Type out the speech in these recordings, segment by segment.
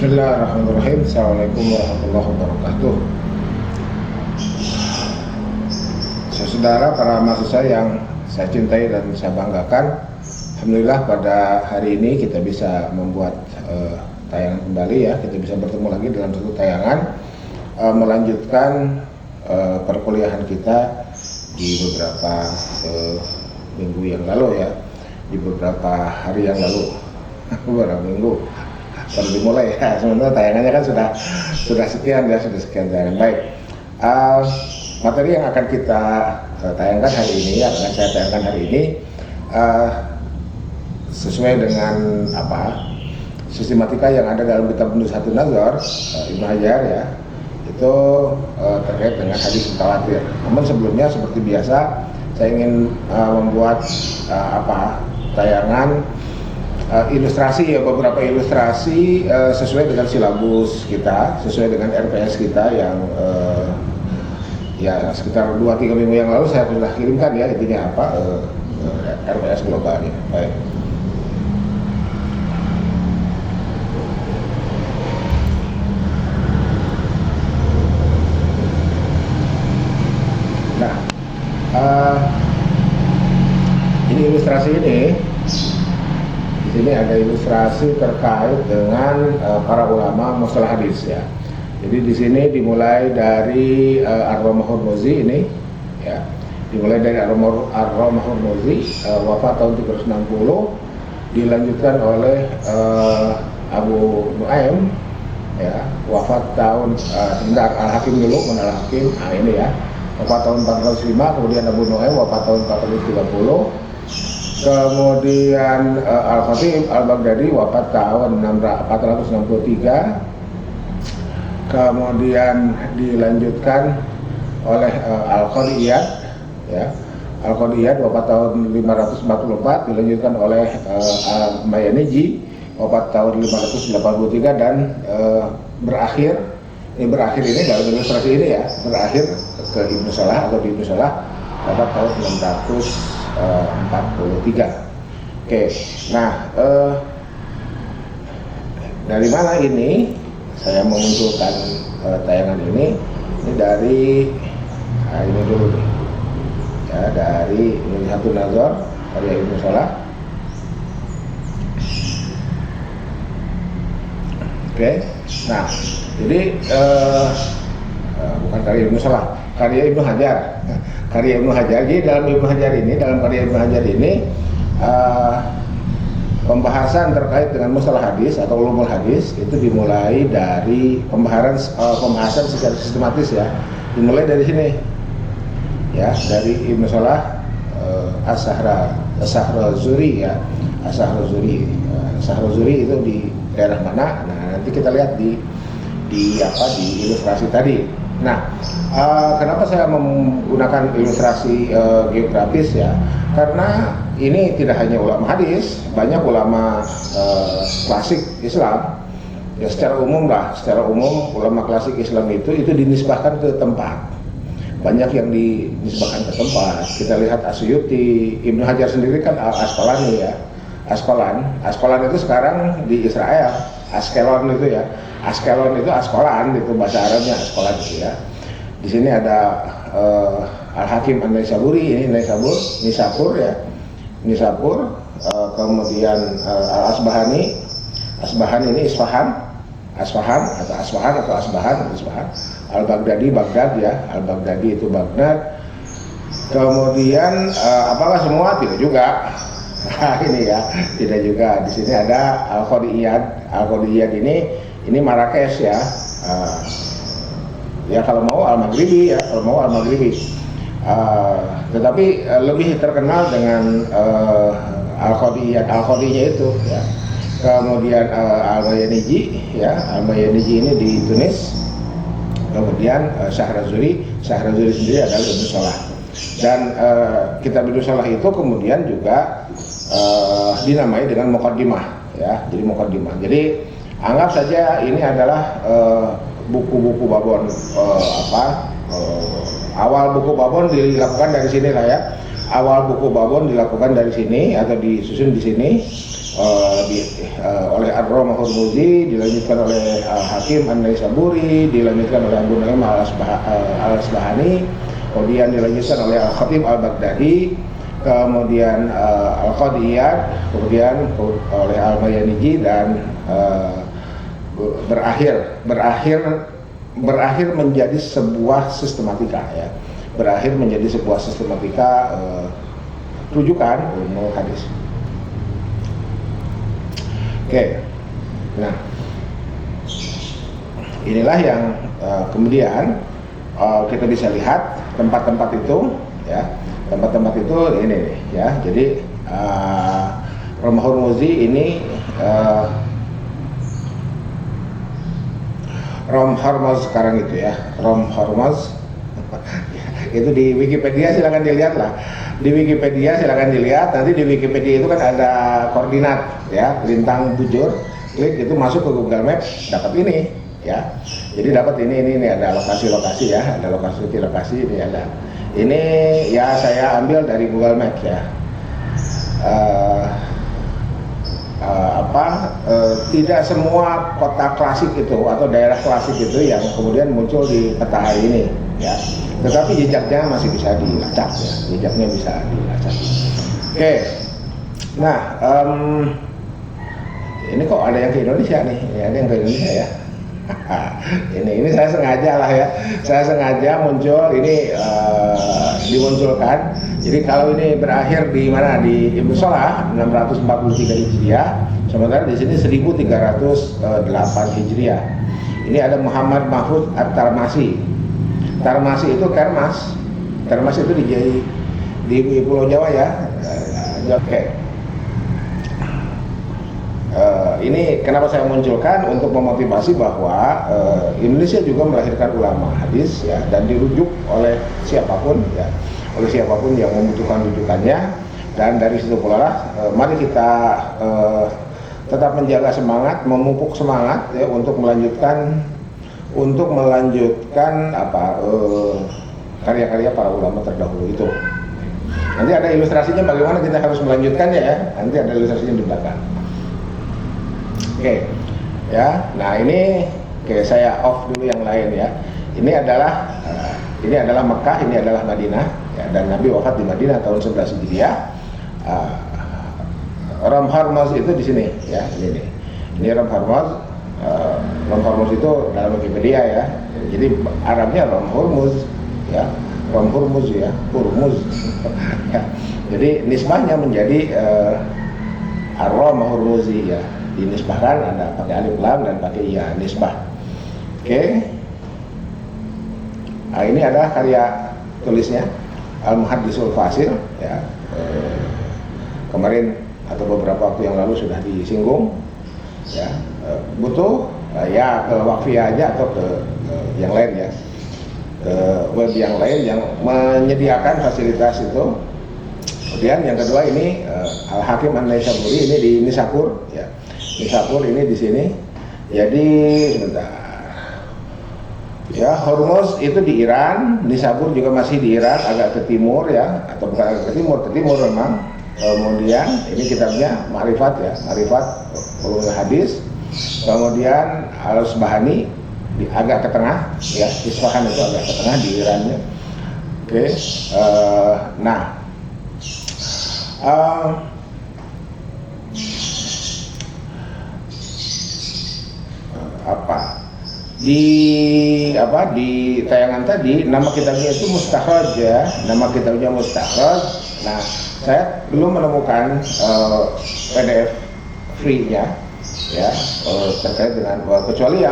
Bismillahirrahmanirrahim. Assalamualaikum warahmatullahi wabarakatuh. Saudara, para mahasiswa yang saya cintai dan saya banggakan, alhamdulillah pada hari ini kita bisa membuat tayangan kembali ya. Kita bisa bertemu lagi dalam satu tayangan melanjutkan perkuliahan kita di beberapa minggu yang lalu ya, di beberapa hari yang lalu, beberapa minggu baru dimulai ya. Sebenarnya tayangannya kan sudah sekian ya, sudah sekian tayangan. Baik, materi yang akan kita tayangkan hari ini, yang akan saya tayangkan hari ini sesuai dengan sistematika yang ada dalam kitab Nuzhatun Nazar Ibnu Hajar ya, itu terkait dengan hadis mutawatir. Namun sebelumnya seperti biasa saya ingin membuat tayangan ilustrasi ya, beberapa ilustrasi sesuai dengan silabus kita, sesuai dengan RPS kita yang ya sekitar 2-3 minggu yang lalu saya sudah kirimkan ya, intinya RPS globalnya. Baik. Nah, ini ilustrasi ini. Di sini ada ilustrasi terkait dengan para ulama mustalah hadis ya. Jadi di sini dimulai dari Ar-Ramah Hurmuzi ini ya. Dimulai dari Ar-Ramah Hurmuzi wafat tahun 360, dilanjutkan oleh Abu Nuaim ya, wafat tahun Al-Hakim dulu, Al-Hakim. Nah ini ya, wafat tahun 405, kemudian Abu Nuaim wafat tahun 430. Kemudian Al-Khatib Al-Baghdadi wafat tahun 463. Kemudian dilanjutkan oleh Al-Qadiyat ya. Al-Qadiyat wafat tahun 544, dilanjutkan oleh Al-Mayaniji wafat tahun 583 dan berakhir ini dalam ilustrasi ini ya, berakhir ke Ibnu Salah atau di Ibnu Salah wafat tahun 643. Oke, nah dari mana ini saya memunculkan tayangan ini? Ini dari ini dulu nih ya, dari Nuzhatun Nazar karya Ibnu Salah. Oke, nah jadi bukan karya Ibnu Salah, karya Ibnu Hajar. Karya Ibnu Hajar. Jadi dalam karya Ibnu Hajar ini pembahasan terkait dengan mustalah hadis atau ulumul hadis itu dimulai dari pembahasan secara sistematis ya. Dimulai dari sini ya, dari Ibnu Salah As-Sahrazuri ya. As-Sahrazuri itu di daerah mana? Nah, nanti kita lihat di ilustrasi tadi. Nah, kenapa saya menggunakan ilustrasi geografis ya? Karena ini tidak hanya ulama hadis, banyak ulama klasik Islam ya, secara umum ulama klasik Islam itu dinisbahkan ke tempat. Banyak yang dinisbahkan ke tempat. Kita lihat Asyuti, Ibnu Hajar sendiri kan Asqalani ya. Asqalan itu sekarang di Israel. Askelon itu ya. Askelon itu Asqalan, itu bahasa Arabnya Asqalan itu ya. Di sini ada Al-Hakim An-Naisaburi, ini Nisapur ya. Nisapur, kemudian Al-Asbahani. Asbahan ini Isfahan. Al-Baghdadi Baghdad ya. Al-Baghdadi itu Baghdad. Kemudian apakah semua? Tidak juga. Nah, ini ya, tidak juga. Di sini ada Al-Qadiyat ini Marrakesh ya. Ya kalau mau Al-Maghribi ya, tetapi lebih terkenal dengan Al-Qadiynya itu ya. Kemudian Al-Mayaniji ya, Al-Mayaniji ini di Tunis. Kemudian Sahrazuri sendiri adalah Ibnu Salah. Dan kitab Ibnu Salah itu kemudian juga dinamai dengan muqaddimah ya. Jadi muqaddimah. Jadi anggap saja ini adalah buku-buku babon awal buku babon dilakukan dari sini lah ya. Awal buku babon dilakukan dari sini atau disusun di sini. oleh Ar-Rom Hurmuzi, dilanjutkan oleh Hakim An-Naisaburi, dilanjutkan oleh Abu Nu'aim Al-Asbahani, kemudian dilanjutkan oleh Al-Khatib Al-Baghdadi, kemudian Al-Qadiyat, kemudian oleh Al-Bayaniji, dan berakhir menjadi sebuah sistematika, ya, berakhir menjadi sebuah sistematika rujukan ilmu hadis. Oke, nah inilah yang kemudian kita bisa lihat tempat-tempat itu, ya, tempat-tempat itu ini nih, ya. Jadi Rom Hurmuzi ini Rom Hormuz sekarang itu, ya, Rom Hormuz itu di Wikipedia silakan dilihat lah. Di Wikipedia silakan dilihat. Nanti di Wikipedia itu kan ada koordinat, ya, lintang bujur, klik itu masuk ke Google Maps, dapat ini, ya. Jadi dapat ini ada lokasi-lokasi, ya, ada lokasi ini ada. Ini ya saya ambil dari Google Maps, ya. Tidak semua kota klasik itu atau daerah klasik itu yang kemudian muncul di peta hari ini, ya. Tetapi jejaknya masih bisa dilacak, ya. Jejaknya bisa dilacak. Oke. Nah, ini kok ada yang ke Indonesia nih? Ya, ada yang ke Indonesia, ya. ini saya sengaja lah, ya. Saya sengaja muncul ini dimunculkan. Jadi kalau ini berakhir di mana, di Ibnu Salah 643 Hijriah, sementara di sini 1308 Hijriah. Ini ada Muhammad Mahfud At-Tarmasi. Tarmasi itu Kermas. Kermas itu di Pulau Jawa, ya. Oke. Ini kenapa saya munculkan, untuk memotivasi bahwa Indonesia juga melahirkan ulama hadis, ya, dan dirujuk oleh siapapun, ya, oleh siapapun yang membutuhkan rujukannya. Dan dari situ pula lah, mari kita tetap menjaga semangat, memupuk semangat, ya, untuk melanjutkan karya-karya para ulama terdahulu itu. Nanti ada ilustrasinya bagaimana kita harus melanjutkannya, ya. Nanti ada ilustrasinya di belakang. Oke, ya. Nah ini, saya off dulu yang lain, ya. Ini adalah Mekah, ini adalah Madinah, ya, dan Nabi wafat di Madinah tahun 11 Hijriah. Rom Hormuz itu di sini, ya. Ini Rom Hormuz. Rom Hormuz itu dalam Wikipedia, ya. Jadi Arabnya Rom Hormuz, ya. Rom Hormuz, ya. Hormuz. Ya. Jadi nisbahnya menjadi Ar-Rom Hurmuzi, ya. Dinisbahkan, ada pakai alif lam dan pakai ya, nisbah. Oke. Nah, ini adalah karya tulisnya Al-Muhaddisul Fasil, ya. Kemarin atau beberapa waktu yang lalu sudah disinggung, ya. Butuh ya ke Wakfiyah aja atau ke yang lain, ya, ke web yang lain yang menyediakan fasilitas itu. Kemudian yang kedua ini Al-Hakim An-Naisaburi, ini di Nisapur, ya. Nisapur ini di sini. Jadi sebentar, ya, Hormuz itu di Iran, Nisapur juga masih di Iran, agak ke timur, ya, atau bukan agak ke timur memang. Kemudian ini kitabnya Ma'rifat, ya, Ma'rifat ulumul hadis. Kemudian Al-Asbahani agak ke tengah, ya, Isfahan itu agak ke tengah di Irannya. Oke. Nah, di tayangan tadi nama kitabnya itu Mustakhraj, ya, nama kitabnya Mustakhraj. Nah, saya belum menemukan PDF free-nya, ya, terkait dengan kecuali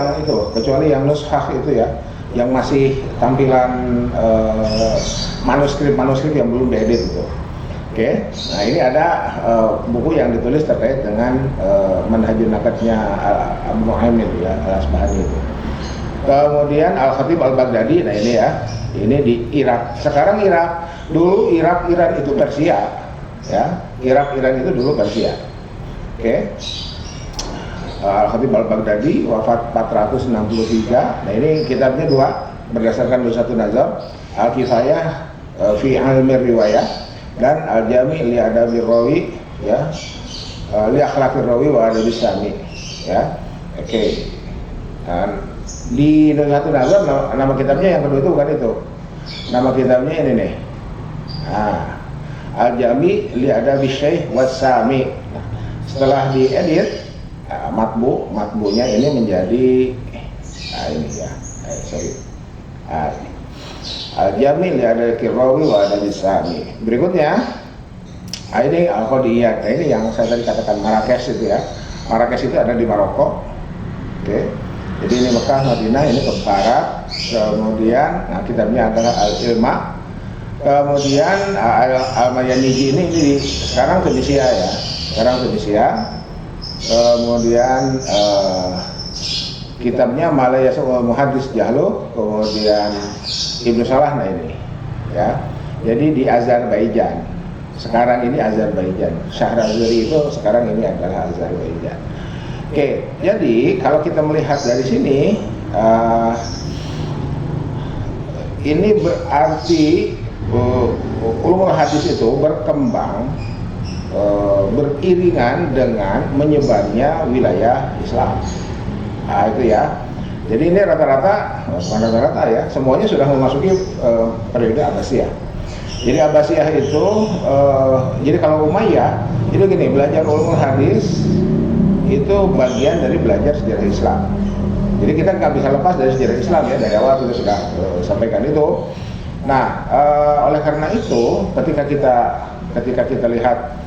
yang nushah itu, ya, yang masih tampilan manuskrip yang belum diedit itu. Oke. Nah, ini ada buku yang ditulis terkait dengan manhajun nakadnya Abu Nu'aim itu, ya, Al-Asbahani itu. Kemudian Al-Khatib Al-Baghdadi, nah ini, ya, ini di Irak. Sekarang Irak, dulu Iran itu Persia, ya. Iran itu dulu Persia. Oke. Al-Khatib Al-Baghdadi wafat 463. Nah, ini kitabnya dua berdasarkan Nuzhatun Nazar, Al-Kifayah fi Ilmi Riwayah dan Al-Jami' li Adabi Rawi, ya. li akhlaqir rawi wa adabi sami, ya. Oke. Dan di satu nazar nama kitabnya yang kedua itu bukan itu. Nama kitabnya ini nih. Al-Jami li adabi syekh was-sami. Setelah diedit, matbunya ini menjadi ini ya. Sorry. Al-Jami li adabi rawi wa adabi sami. Berikutnya ini Al-Qadiyat. Ini yang saya tadi katakan Marrakesh itu ya. Marrakesh itu ada di Maroko. Oke. Jadi ini Mekah, Madinah, ini ke barat. Kemudian kitabnya adalah Al-Ilma. Kemudian Al-Mayaniji ini sekarang Tunisia ya. Sekarang Tunisia. Kemudian kitabnya Malaya Muhaddis Jahlo. Kemudian Ibnu Salah, nah ini ya. Jadi di Azerbaijan. Sekarang ini Azerbaijan. Syahrazuri itu sekarang ini adalah Azerbaijan. Oke, jadi kalau kita melihat dari sini, ini berarti ulumul hadis itu berkembang beriringan dengan menyebarnya wilayah Islam. Nah, itu ya. Jadi ini rata-rata, bukan rata-rata ya, semuanya sudah memasuki periode Abbasiyah. Jadi Abbasiyah itu, jadi kalau Umayyah itu gini, belajar ulumul hadis itu bagian dari belajar sejarah Islam. Jadi kita nggak bisa lepas dari sejarah Islam ya, dari awal kita sudah sampaikan itu. Nah, oleh karena itu ketika kita lihat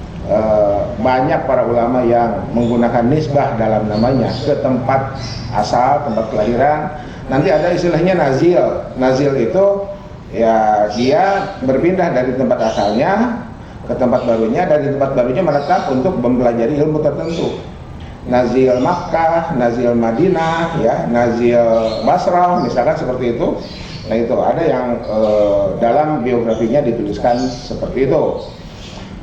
banyak para ulama yang menggunakan nisbah dalam namanya ke tempat asal, tempat kelahiran. Nanti ada istilahnya nazil. Nazil itu ya dia berpindah dari tempat asalnya ke tempat barunya, dari tempat barunya menetap untuk mempelajari ilmu tertentu. Nazil Makkah, Nazil Madinah, ya, Nazil Basrah, misalkan seperti itu. Nah itu ada yang dalam biografinya dituliskan seperti itu.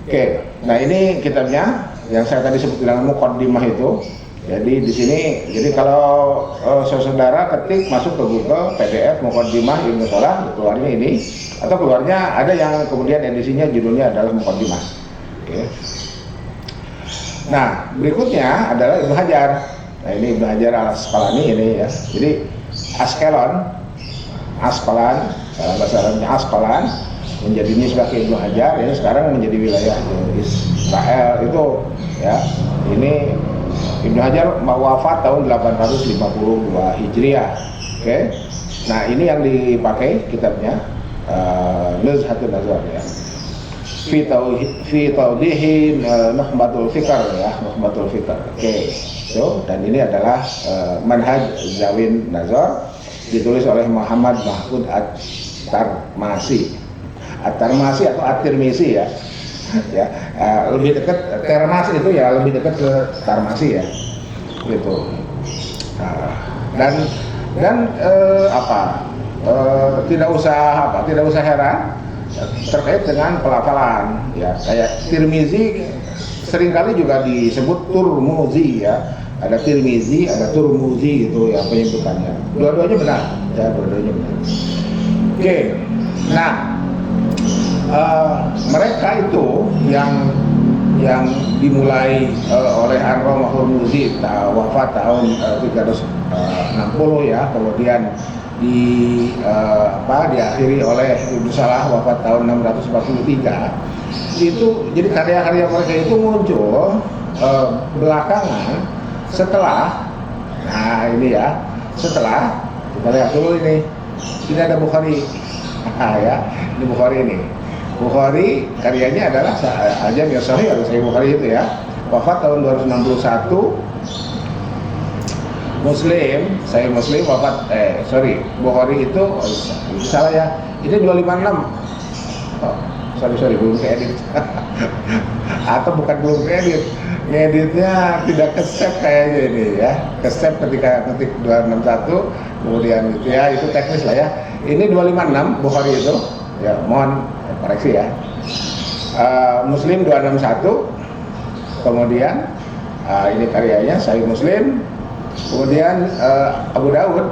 Oke, nah ini kitabnya yang saya tadi sebut dengan muqaddimah itu. Jadi di sini, jadi kalau saudara ketik masuk ke Google PDF muqaddimah Ibnu Salah, keluarnya ini, atau keluarnya ada yang kemudian edisinya judulnya adalah muqaddimah. Oke. Nah, berikutnya adalah Ibnu Hajar. Nah, ini Ibnu Hajar Al-Asqalani ini ya. Jadi Asqalan, bahasa Arabnya Asqalan menjadi nisbah ke Ibnu Hajar, ini sekarang menjadi wilayah Israel itu ya. Ini Ibnu Hajar wafat tahun 852 Hijriah. Oke. Nah, ini yang dipakai kitabnya Nuzhatun Nazar ya. Fi tawdihi Nukhbatul Fikr ya, Nukhbatul Fikr. Oke. So, dan ini adalah Manhaj Zawin Nazar, ditulis oleh Muhammad Mahfud At-Tarmasi. At-Tarmasi atau At-Tirmizi ya. Ya, lebih dekat Termas itu ya, lebih dekat ke Tarmasi ya. Gitu. Tidak usah heran terkait dengan pelafalan ya, kayak Tirmizi seringkali juga disebut Turmuzi ya, ada Tirmizi, ada Turmuzi gitu ya penyebutannya, dua-duanya benar ya, dua-duanya benar. Oke, nah mereka itu yang dimulai oleh Ar-Rahmah Hurmuzi wafat tahun 360 ya, kemudian diakhiri oleh Ibnu Salah wafat tahun 643. Itu jadi karya-karya mereka itu muncul belakangan setelah, nah ini ya, setelah kita lihat dulu ini ada Bukhari. Ya, ini Bukhari ini. Bukhari karyanya adalah Al-Jami' As-Sahih atau Sahih Bukhari itu ya. Wafat tahun 261. Sahih Muslim wafat Bukhari itu salah ya. Ini 256. Oh, sorry belum keedit. Atau bukan belum keedit. Ngeditnya tidak ke-save kayaknya ini ya. Ke-save ketika ketik 261, kemudian itu ya, itu teknis lah ya. Ini 256 Bukhari itu. Ya, mohon koreksi ya. Muslim 261. Kemudian ini karyanya Sahih Muslim. Kemudian Abu Dawud,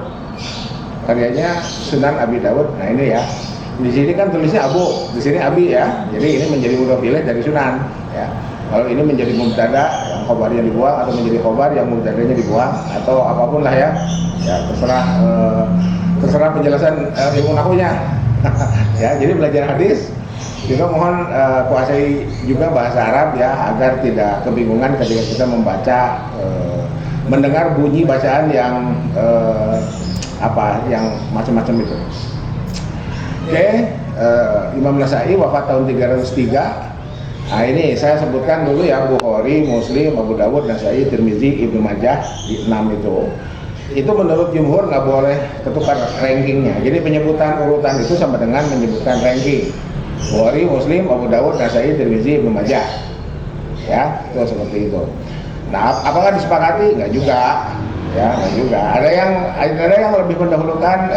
karyanya Sunan Abi Dawud. Nah ini ya, di sini kan tulisnya Abu, di sini Abi ya. Jadi ini menjadi mudhof ilaih dari Sunan. Ya. Kalau ini menjadi mubtada yang khobarnya dibuang atau menjadi khobar yang mubtada'nya dibuang atau apapun lah ya. Ya terserah penjelasan ilmu nahwunya. Ya, jadi belajar hadis juga mohon kuasai juga bahasa Arab ya agar tidak kebingungan ketika kita membaca mendengar bunyi bacaan yang yang macam-macam itu. Oke, Imam Nasa'i wafat tahun 303. Nah ini saya sebutkan dulu ya, Bukhari, Muslim, Abu Dawud, Nasa'i, Tirmizi, Ibnu Majah di 6 itu. Itu menurut jumhur nggak boleh ketukar rankingnya. Jadi penyebutan urutan itu sama dengan menyebutkan ranking. Bukhari, Muslim, Abu Dawud, Nasa'i, Tirmizi, Ibnu Majah. Ya, itu seperti itu. Nah, apakah disepakati? Nggak juga. Ya, nggak juga. Ada yang lebih mendahulukan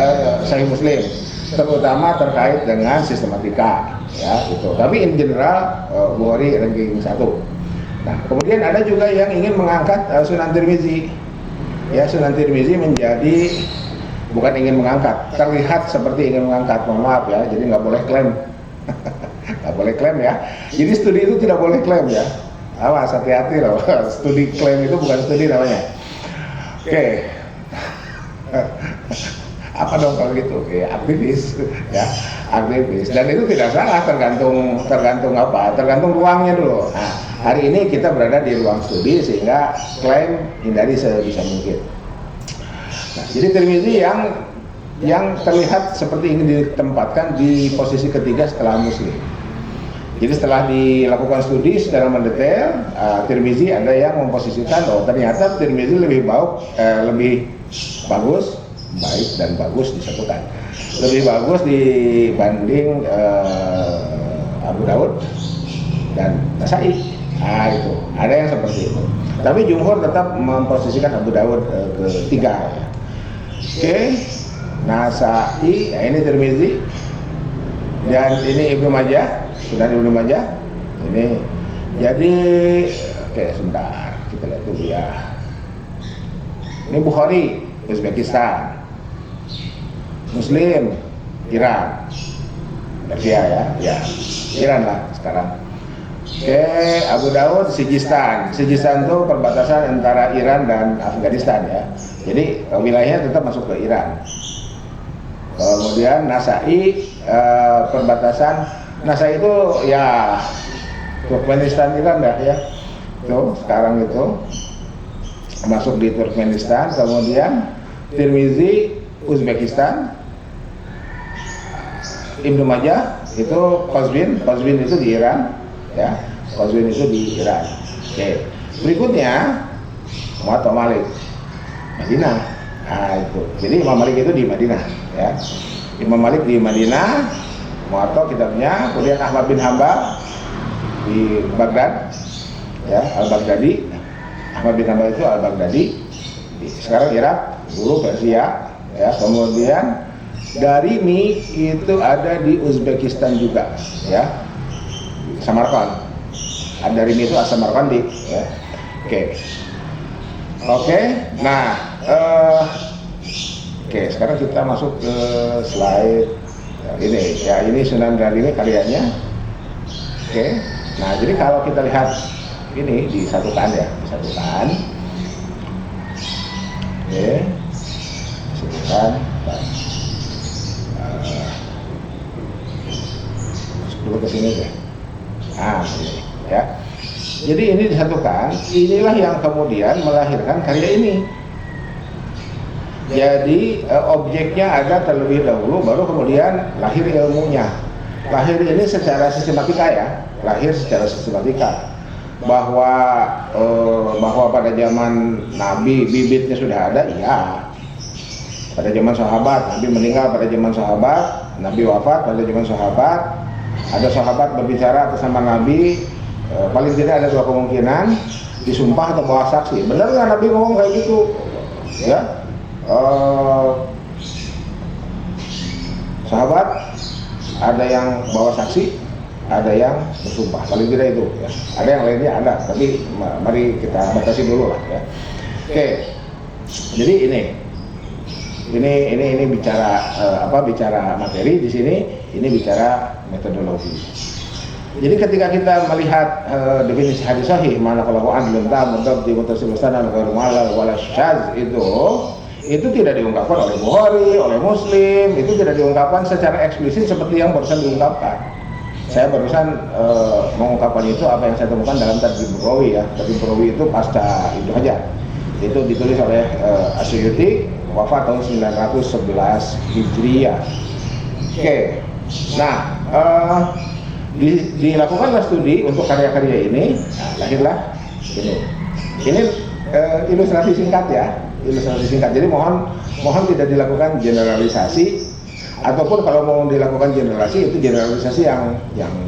Sahih Muslim, terutama terkait dengan sistematika. Ya, itu. Tapi in general Bukhari ranking 1. Nah, kemudian ada juga yang ingin mengangkat Sunan Tirmizi. Ya, Sunan Tirmizi menjadi bukan ingin mengangkat, terlihat seperti ingin mengangkat. Mohon maaf ya, jadi nggak boleh klaim. Nggak boleh klaim ya. Jadi studi itu tidak boleh klaim ya. Awas, hati-hati loh. Studi klaim itu bukan studi namanya. Oke. Apa dong kalau gitu? Oke, aktivis ya, aktivis. Dan itu tidak salah, tergantung apa? Tergantung ruangnya dulu. Nah, hari ini kita berada di ruang studi sehingga klaim hindari sebisa mungkin. Nah, jadi Tirmizi yang terlihat seperti ingin ditempatkan di posisi ketiga setelah Muslim. Jadi setelah dilakukan studi secara mendetail, Tirmizi ada yang memposisikan ternyata Tirmizi lebih bagus, baik dan bagus disebutkan, lebih bagus dibanding Abu Dawud dan Nasa'i. Nah itu ada yang seperti itu. Tapi jumhur tetap memposisikan Abu Dawud ketiga. Ya. Oke, Nasa'i, ini Tirmizi, dan ini Ibnu Majah. Sudah Ibnu Majah ini. Jadi oke, sebentar kita lihat dulu ya. Ini Bukhari, Uzbekistan. Muslim, Iran. Persia ya, Iran lah sekarang. Oke, Abu Dawud, Sijistan. Sijistan itu perbatasan antara Iran dan Afghanistan ya. Jadi wilayahnya tetap masuk ke Iran. Kemudian Nasa'i, perbatasan Nasa'i itu ya Turkmenistan Iran ya. Itu sekarang itu masuk di Turkmenistan. Kemudian Tirmizi, Uzbekistan. Ibnu Majah itu Qazvin itu di Iran ya. Qazvin itu di Iran. Oke. Berikutnya Muwatta Malik, Madinah. Nah itu. Jadi Imam Malik itu di Madinah ya. Imam Malik di Madinah, Muwatta kitabnya. Kemudian Ahmad bin Hanbal di Baghdad ya, Al-Baghdadi. Ahmad bin Hanbal itu Al-Baghdadi. Sekarang Irak, dulu Persia ya. Kemudian Darimi itu ada di Uzbekistan juga ya, Samarkand. Darimi itu Samarkandi ya. Oke. Nah sekarang kita masuk ke slide ini ya. Ini Sunan Darimi karyanya. Oke. Nah jadi kalau kita lihat ini disatukan ya, disatukan. Oke, disatukan. Dulu ke sini deh. Nah, ini ya. Jadi ini disatukan, inilah yang kemudian melahirkan karya ini. Jadi objeknya ada terlebih dahulu, baru kemudian lahir ilmunya. Lahir ini secara sistematika ya, lahir secara sistematika. Bahwa pada zaman Nabi bibitnya sudah ada, iya. Pada zaman sahabat, Nabi meninggal pada zaman sahabat, Nabi wafat pada zaman sahabat. Ada sahabat berbicara bersama Nabi, paling tidak ada dua kemungkinan, disumpah atau bawa saksi. Benar nggak Nabi ngomong kayak gitu? Ya, sahabat ada yang bawa saksi, ada yang bersumpah. Paling tidak itu. Ya. Ada yang lainnya ada, tapi mari kita batasi dulu lah. Ya. Oke, jadi ini bicara bicara materi di sini. Ini bicara metodologi. Jadi ketika kita melihat definisi hadis sahih, mana kalau adlun tam mudabbi mutasilsan al-ghairu ma'al wala syadz, itu tidak diungkapkan oleh Bukhari, oleh Muslim, itu tidak diungkapkan secara eksplisit seperti yang barusan diungkapkan. Saya barusan mengungkapkan itu apa yang saya temukan dalam Tadrib Rawi ya. Tadrib Rawi itu pasca Ibnu Hajar. Itu ditulis oleh Asyuyuti, wafat tahun 911 Hijriah. Oke. Nah, dilakukanlah studi untuk karya-karya ini, lahirlah ini. Ini ilustrasi singkat ya, ilustrasi singkat. Jadi mohon tidak dilakukan generalisasi, ataupun kalau mau dilakukan generalisasi itu generalisasi yang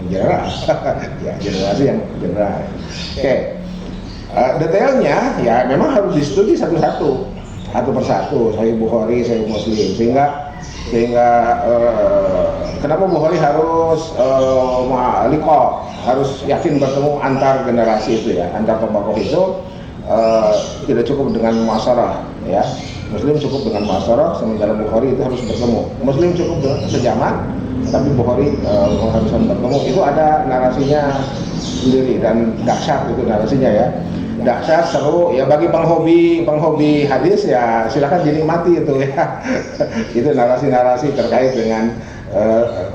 general, ya generalisasi yang general. Oke. Detailnya ya memang harus distudi satu persatu, Sahih Bukhari, Sahih Muslim, sehingga kenapa Bukhari harus harus yakin bertemu antar generasi itu ya, antar tokoh itu tidak cukup dengan muasyarah ya. Muslim cukup dengan muasyarah, sementara Bukhari itu harus bertemu. Muslim cukup dengan sejaman, tapi Bukhari harus bertemu. Itu ada narasinya sendiri dan dahsyat itu narasinya ya. Dahsyat, seru ya bagi penghobi hadis ya, silakan dinikmati itu ya. Itu narasi-narasi terkait dengan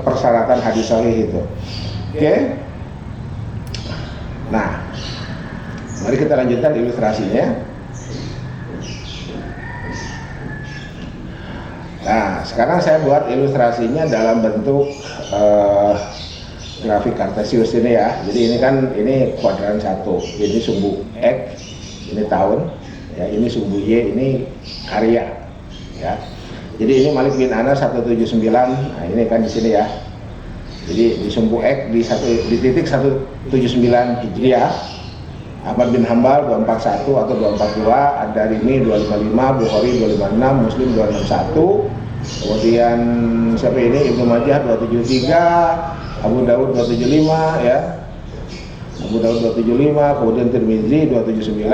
persyaratan hadis sahih itu. Oke. Nah, mari kita lanjutkan ilustrasinya. Nah, sekarang saya buat ilustrasinya dalam bentuk grafik kartesius ini ya. Jadi ini kuadran 1, ini sumbu X, ini tahun, ya ini sumbu Y, ini karya, ya. Jadi ini Malik bin Anas 179, nah ini kan di sini ya. Jadi di sumbu X di titik 179 Hijriah, Ahmad bin Hambal 241 atau 242, Ad-Darimi 255, Bukhari 256, Muslim 261, kemudian siapa ini Ibnu Majah 273. Abu Daud 275 ya, Abu Daud 275, kemudian Tirmizi 279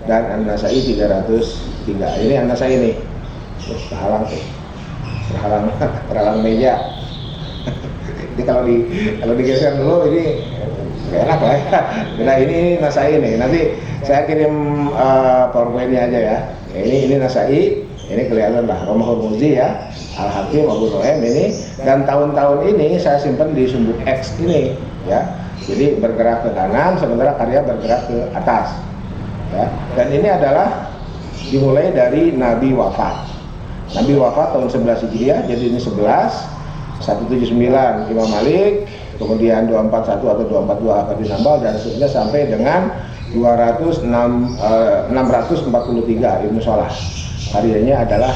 dan An-Nasai 303. Ini An-Nasai ini terhalang meja. Ini kalau digeser dulu ini enak lah ya. Nah ini Nasai nih, nanti saya kirim PowerPoint-nya aja ya. Ini Nasai, ini kelihatan lah Romahul Muzi ya, Al-Hakim, Abu Nu'aim ini, dan tahun-tahun ini saya simpan di sumbu X ini ya. Jadi bergerak ke kanan sementara karya bergerak ke atas ya. Dan ini adalah dimulai dari Nabi wafat. Nabi wafat tahun 11 Hijriah, jadi ini 179 Imam Malik, kemudian 241 atau 242 Ahmad bin Hambal, dan seterusnya sampai dengan 643 Ibnu Shalah. Karyanya adalah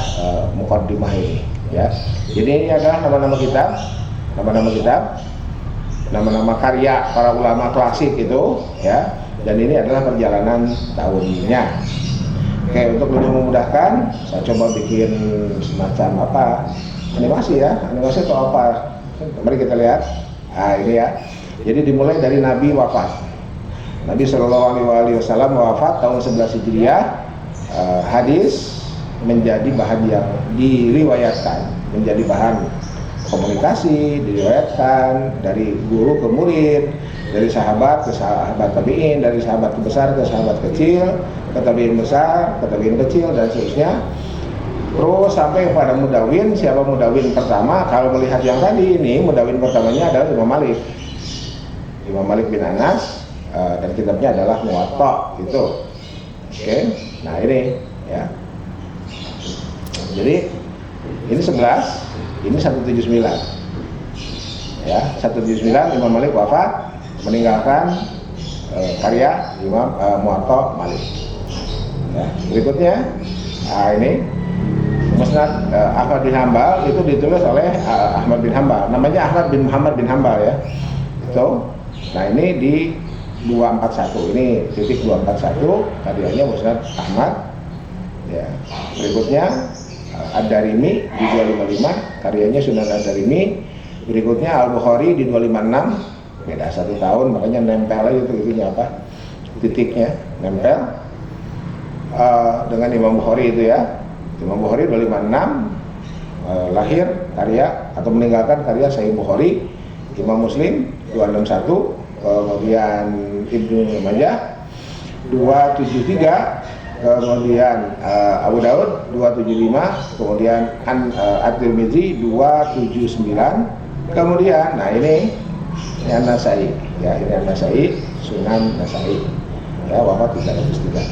Muqaddimah ini ya. Jadi ini adalah nama-nama kitab, nama-nama karya para ulama klasik itu ya. Dan ini adalah perjalanan tahunnya. Oke, untuk lebih memudahkan saya coba bikin semacam animasi ya, animasi atau apa. Mari kita lihat. Nah ini ya. Jadi dimulai dari Nabi wafat. Nabi Shallallahu Alaihi Wasallam wafat tahun 11 Hijriah. Hadis menjadi bahan yang diriwayatkan, menjadi bahan komunikasi, diriwayatkan dari guru ke murid, dari sahabat ke sahabat tabi'in, dari sahabat besar ke sahabat kecil, ke tabi'in besar, ke tabi'in kecil, dan seterusnya. Terus sampai kepada mudawin. Siapa mudawin pertama? Kalau melihat yang tadi ini, mudawin pertamanya adalah Imam Malik bin Anas, dan kitabnya adalah Muwatta itu. Oke. Nah ini ya. Jadi ini 11, ini 179 ya, 179 Imam Malik wafat, meninggalkan karya Imam Muwatta Malik ya. Berikutnya ini Musnad Ahmad bin Hambal, itu ditulis oleh Ahmad bin Hambal, namanya Ahmad bin Muhammad bin Hambal ya. So, nah ini di 241, ini titik 241 karyanya Musnad Ahmad ya. Berikutnya Ad-Darimi di 255, karyanya Sunan Ad-Darimi. Berikutnya Al-Bukhari di 256, beda 1 tahun, makanya nempel aja itu itunya apa, titiknya nempel dengan Imam Bukhari itu ya. Imam Bukhari 256 lahir karya atau meninggalkan karya Sahih Bukhari. Imam Muslim 261 kemudian Ibnu Majah 273, kemudian Abu Daud 275, kemudian At-Tirmidzi 279, kemudian nah ini An-Nasai ya, ini An-Nasai, Sunan Nasai ya, wafat 303.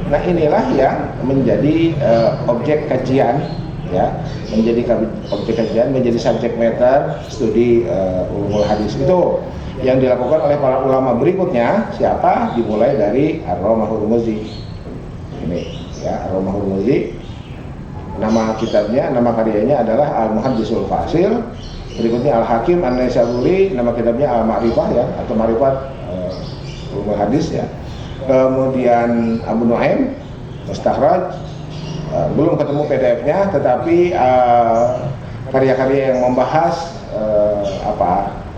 Nah inilah yang menjadi objek kajian ya, menjadi objek kajian, menjadi subjek matter studi ulumul hadis itu yang dilakukan oleh para ulama berikutnya. Siapa? Dimulai dari Ar-Romahul Muzi ini ya, Ar-Romahul Muzi, nama kitabnya, nama karyanya adalah Al-Muhaddisul Fasil. Berikutnya Al-Hakim An-Naisaburi, nama kitabnya Al-Ma'rifah ya, atau Ma'rifat ulumul hadis ya. Kemudian Abu Nuaim Mustakhraj, belum ketemu PDF-nya, tetapi karya-karya yang membahas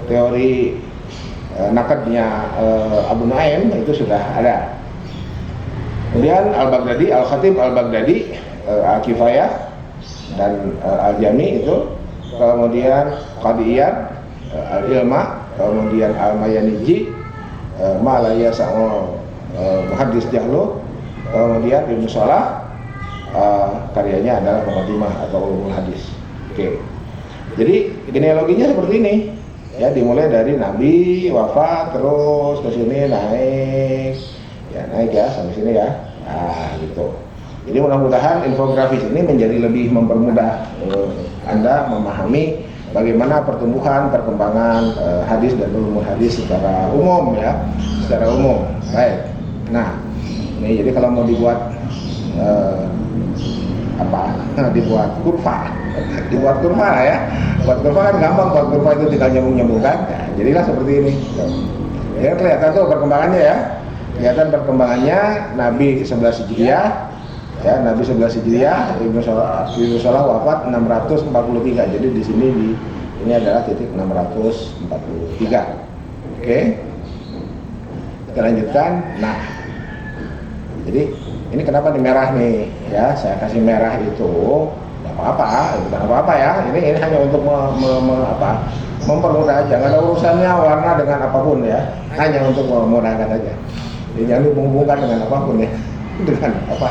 teori nakadnya Abu Nuaim itu sudah ada. Kemudian Al-Baghdadi, Al-Khatib Al-Baghdadi, Al-Kifayah dan Al-Jami itu. Kemudian Qadiyat, Al-Ilma, kemudian Al-Mayaniji, Malaya Sa'o, Muhaddis Jahlu, kemudian Ibnu Salah, karyanya adalah Muqaddimah atau Ulumul Hadis. Oke. Jadi genealoginya seperti ini. Ya, dimulai dari Nabi wafat terus ke sini naik. Ya, naik ya sampai sini ya. Nah, gitu. Jadi mudah-mudahan infografis ini menjadi lebih mempermudah Anda memahami bagaimana pertumbuhan, perkembangan hadis dan ulumul hadis secara umum ya, secara umum. Baik. Nah, ini jadi kalau mau dibuat dibuat kurva lah ya. Buat kurva kan gampang, buat kurva itu tinggal nyambung-nyambungkan. Nah, jadilah seperti ini. Ya, kelihatan tuh perkembangannya ya. Kelihatan perkembangannya Nabi 11 Hijriah. Ya, Nabi 11 Hijriah, Ibnu Salah wafat 643. Jadi di sini ini adalah titik 643. Oke. Kita lanjutkan. Nah, jadi ini kenapa di merah nih? Ya, saya kasih merah itu nggak apa-apa, bukan apa-apa ya. Ini hanya untuk mempermudah aja. Nggak ada urusannya warna dengan apapun ya. Hanya untuk memudahkan aja. Jadi jangan dihubungkan dengan apapun ya. Dengan apa?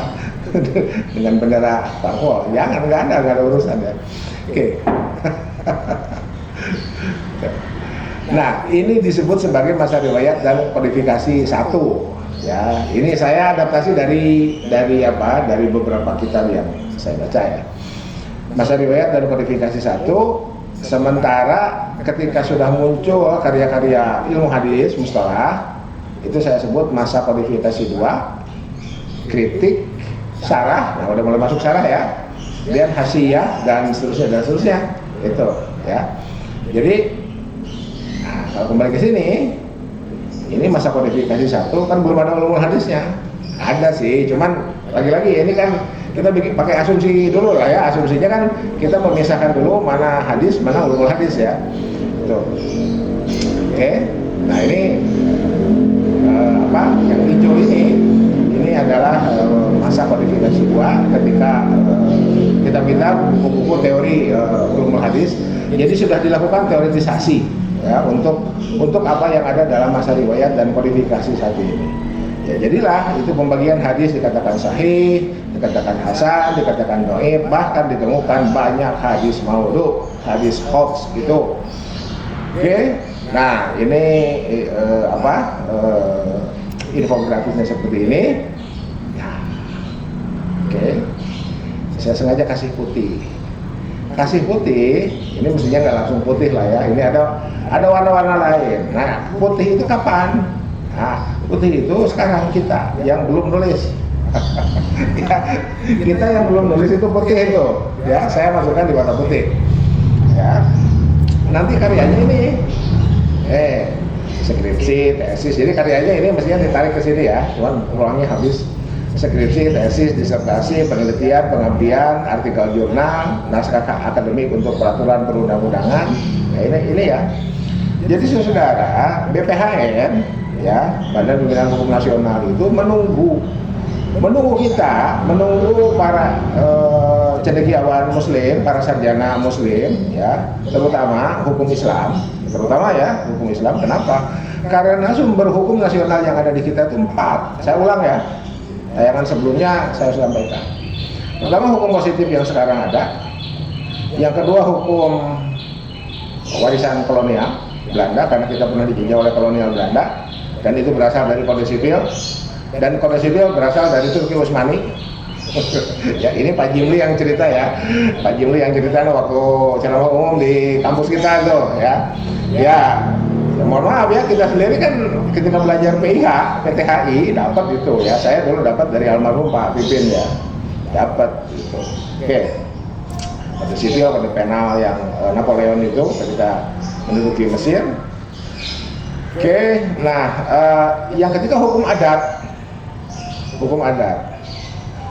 Dengan bendera parpol, jangan, nggak ada urusan ya. Oke. Nah, ini disebut sebagai masa riwayat dan kodifikasi 1 ya. Ini saya adaptasi dari beberapa kitab yang saya baca ya. Masa riwayat dan kodifikasi 1, sementara ketika sudah muncul karya-karya ilmu hadis mustalah, itu saya sebut masa kodifikasi 2, kritik, syarah. Nah, udah mulai masuk syarah ya, kemudian hasiyah dan seterusnya itu ya. Jadi nah, kalau kembali ke sini, ini masa kodifikasi 1 kan belum ada ulumul hadisnya. Ada sih, cuman lagi-lagi ini kan kita pakai asumsi dulu lah ya. Asumsinya kan kita memisahkan dulu mana hadis, mana ulumul hadis ya. Tuh. Oke. Nah, ini yang hijau ini adalah masa kodifikasi 2 ketika kitab-kitab buku-buku teori ulumul hadis. Jadi sudah dilakukan teoretisasi ya untuk apa yang ada dalam masa riwayat dan kodifikasi 1 ini. Ya, jadilah itu pembagian hadis dikatakan sahih, dikatakan hasan, dikatakan dhaif, bahkan ditemukan banyak hadis maudhu, hadis hoax gitu. Oke. Nah, ini infografisnya seperti ini. Nah, oke. Saya sengaja kasih putih. Kasih putih, ini mestinya nggak langsung putih lah ya. Ini ada warna-warna lain. Nah, putih itu kapan? Nah, putih itu sekarang kita yang belum nulis. Ya, kita yang belum nulis itu putih itu. Ya, saya masukkan di warna putih. Ya. Nanti karyanya ini skripsi, tesis. Jadi karyanya ini mestinya ditarik ke sini ya. Cuman ruangnya habis. Skripsi, tesis, disertasi, penelitian, pengabdian, artikel jurnal, naskah akademik untuk peraturan perundang-undangan. Nah, ini ya. Jadi saudara, BPHN ya, Badan Pembinaan Hukum Nasional itu menunggu para cendekiawan muslim, para sarjana muslim ya, terutama hukum Islam. Kenapa? Karena sumber hukum nasional yang ada di kita itu 4. Saya ulang ya, tayangan sebelumnya saya sampaikan. Pertama, hukum positif yang sekarang ada. Yang kedua, hukum warisan kolonial Belanda, karena kita pernah dijajah oleh kolonial Belanda, dan itu berasal dari Kode Sipil, dan Kode Sipil berasal dari Turki Utsmani. Ya, ini Pak Jimli yang cerita ya, Pak Jimli yang cerita waktu ceramah umum di kampus kita tuh ya. Ya, mohon maaf ya, kita sendiri kan ketika belajar PIH, PTHI dapat itu ya. Saya dulu dapat dari almarhum Pak Pipin ya, dapat gitu. Oke. Kode Sipil, kode penal yang Napoleon itu ketika menduduki Mesir. Oke, nah yang ketiga hukum adat. Hukum adat.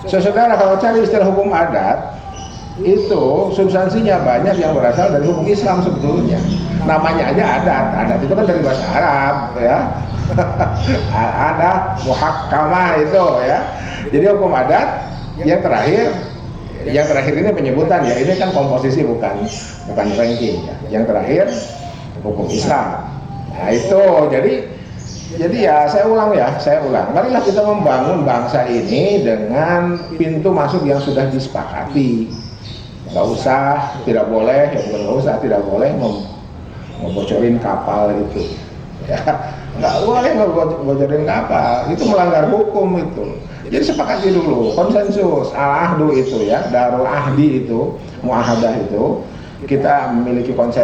Saudara, kalau cari istilah hukum adat, itu substansinya banyak yang berasal dari hukum Islam sebetulnya. Namanya aja adat. Adat itu kan dari bahasa Arab ya. Ada muhakkamah itu ya. Jadi hukum adat yang terakhir ini penyebutan ya. Ini kan komposisi bukan ranking ya. Yang terakhir hukum Islam. Nah itu jadi ya saya ulang. Marilah kita membangun bangsa ini dengan pintu masuk yang sudah disepakati. Tidak boleh ngebocorin kapal itu. Ya, nggak boleh ngebocorin kapal. Itu melanggar hukum itu. Jadi sepakati dulu, konsensus, al-ahdu itu ya, darul ahdi itu, muahadah itu. Kita memiliki konsep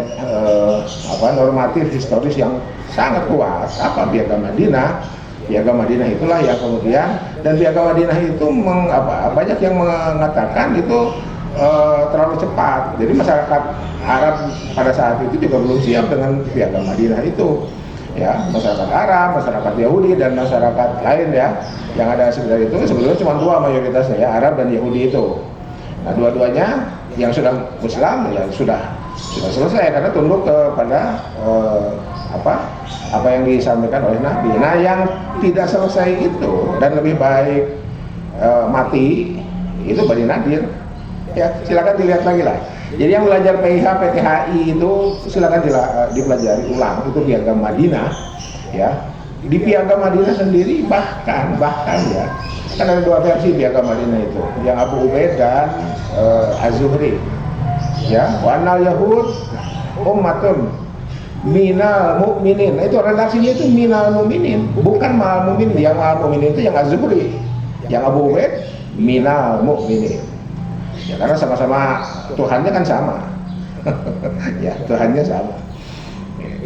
normatif historis yang sangat kuat. Piagam Madinah. Piagam Madinah itulah yang kemudian, dan Piagam Madinah itu banyak yang mengatakan itu terlalu cepat. Jadi masyarakat Arab pada saat itu juga belum siap dengan Piagam Madinah itu. Ya, masyarakat Arab, masyarakat Yahudi, dan masyarakat lain ya yang ada sekitar itu sebetulnya cuma 2 mayoritasnya ya, Arab dan Yahudi itu. Nah, dua-duanya yang sudah Islam ya sudah selesai karena tunduk kepada apa yang disampaikan oleh Nabi. Nah, yang tidak selesai itu dan lebih baik mati itu Bani Nadir. Ya, silakan dilihat lagi lah. Jadi yang belajar PIH, PTHI itu silakan dipelajari ulang. Itu Piagam Madinah ya. Di Piagam Madinah sendiri bahkan ya, kan ada 2 versi Piagam Madinah itu, yang Abu Ubaid dan Az-Zuhri ya. Wanal Yahud ummatun minal mu'minin. Nah, itu redaksinya itu minal mu'minin, bukan ma'al mu'minin. Yang ma'al mu'minin itu yang Az-Zuhri, yang Abu Ubaid minal mu'minin ya, karena sama-sama Tuhannya kan sama. Ya, Tuhannya sama.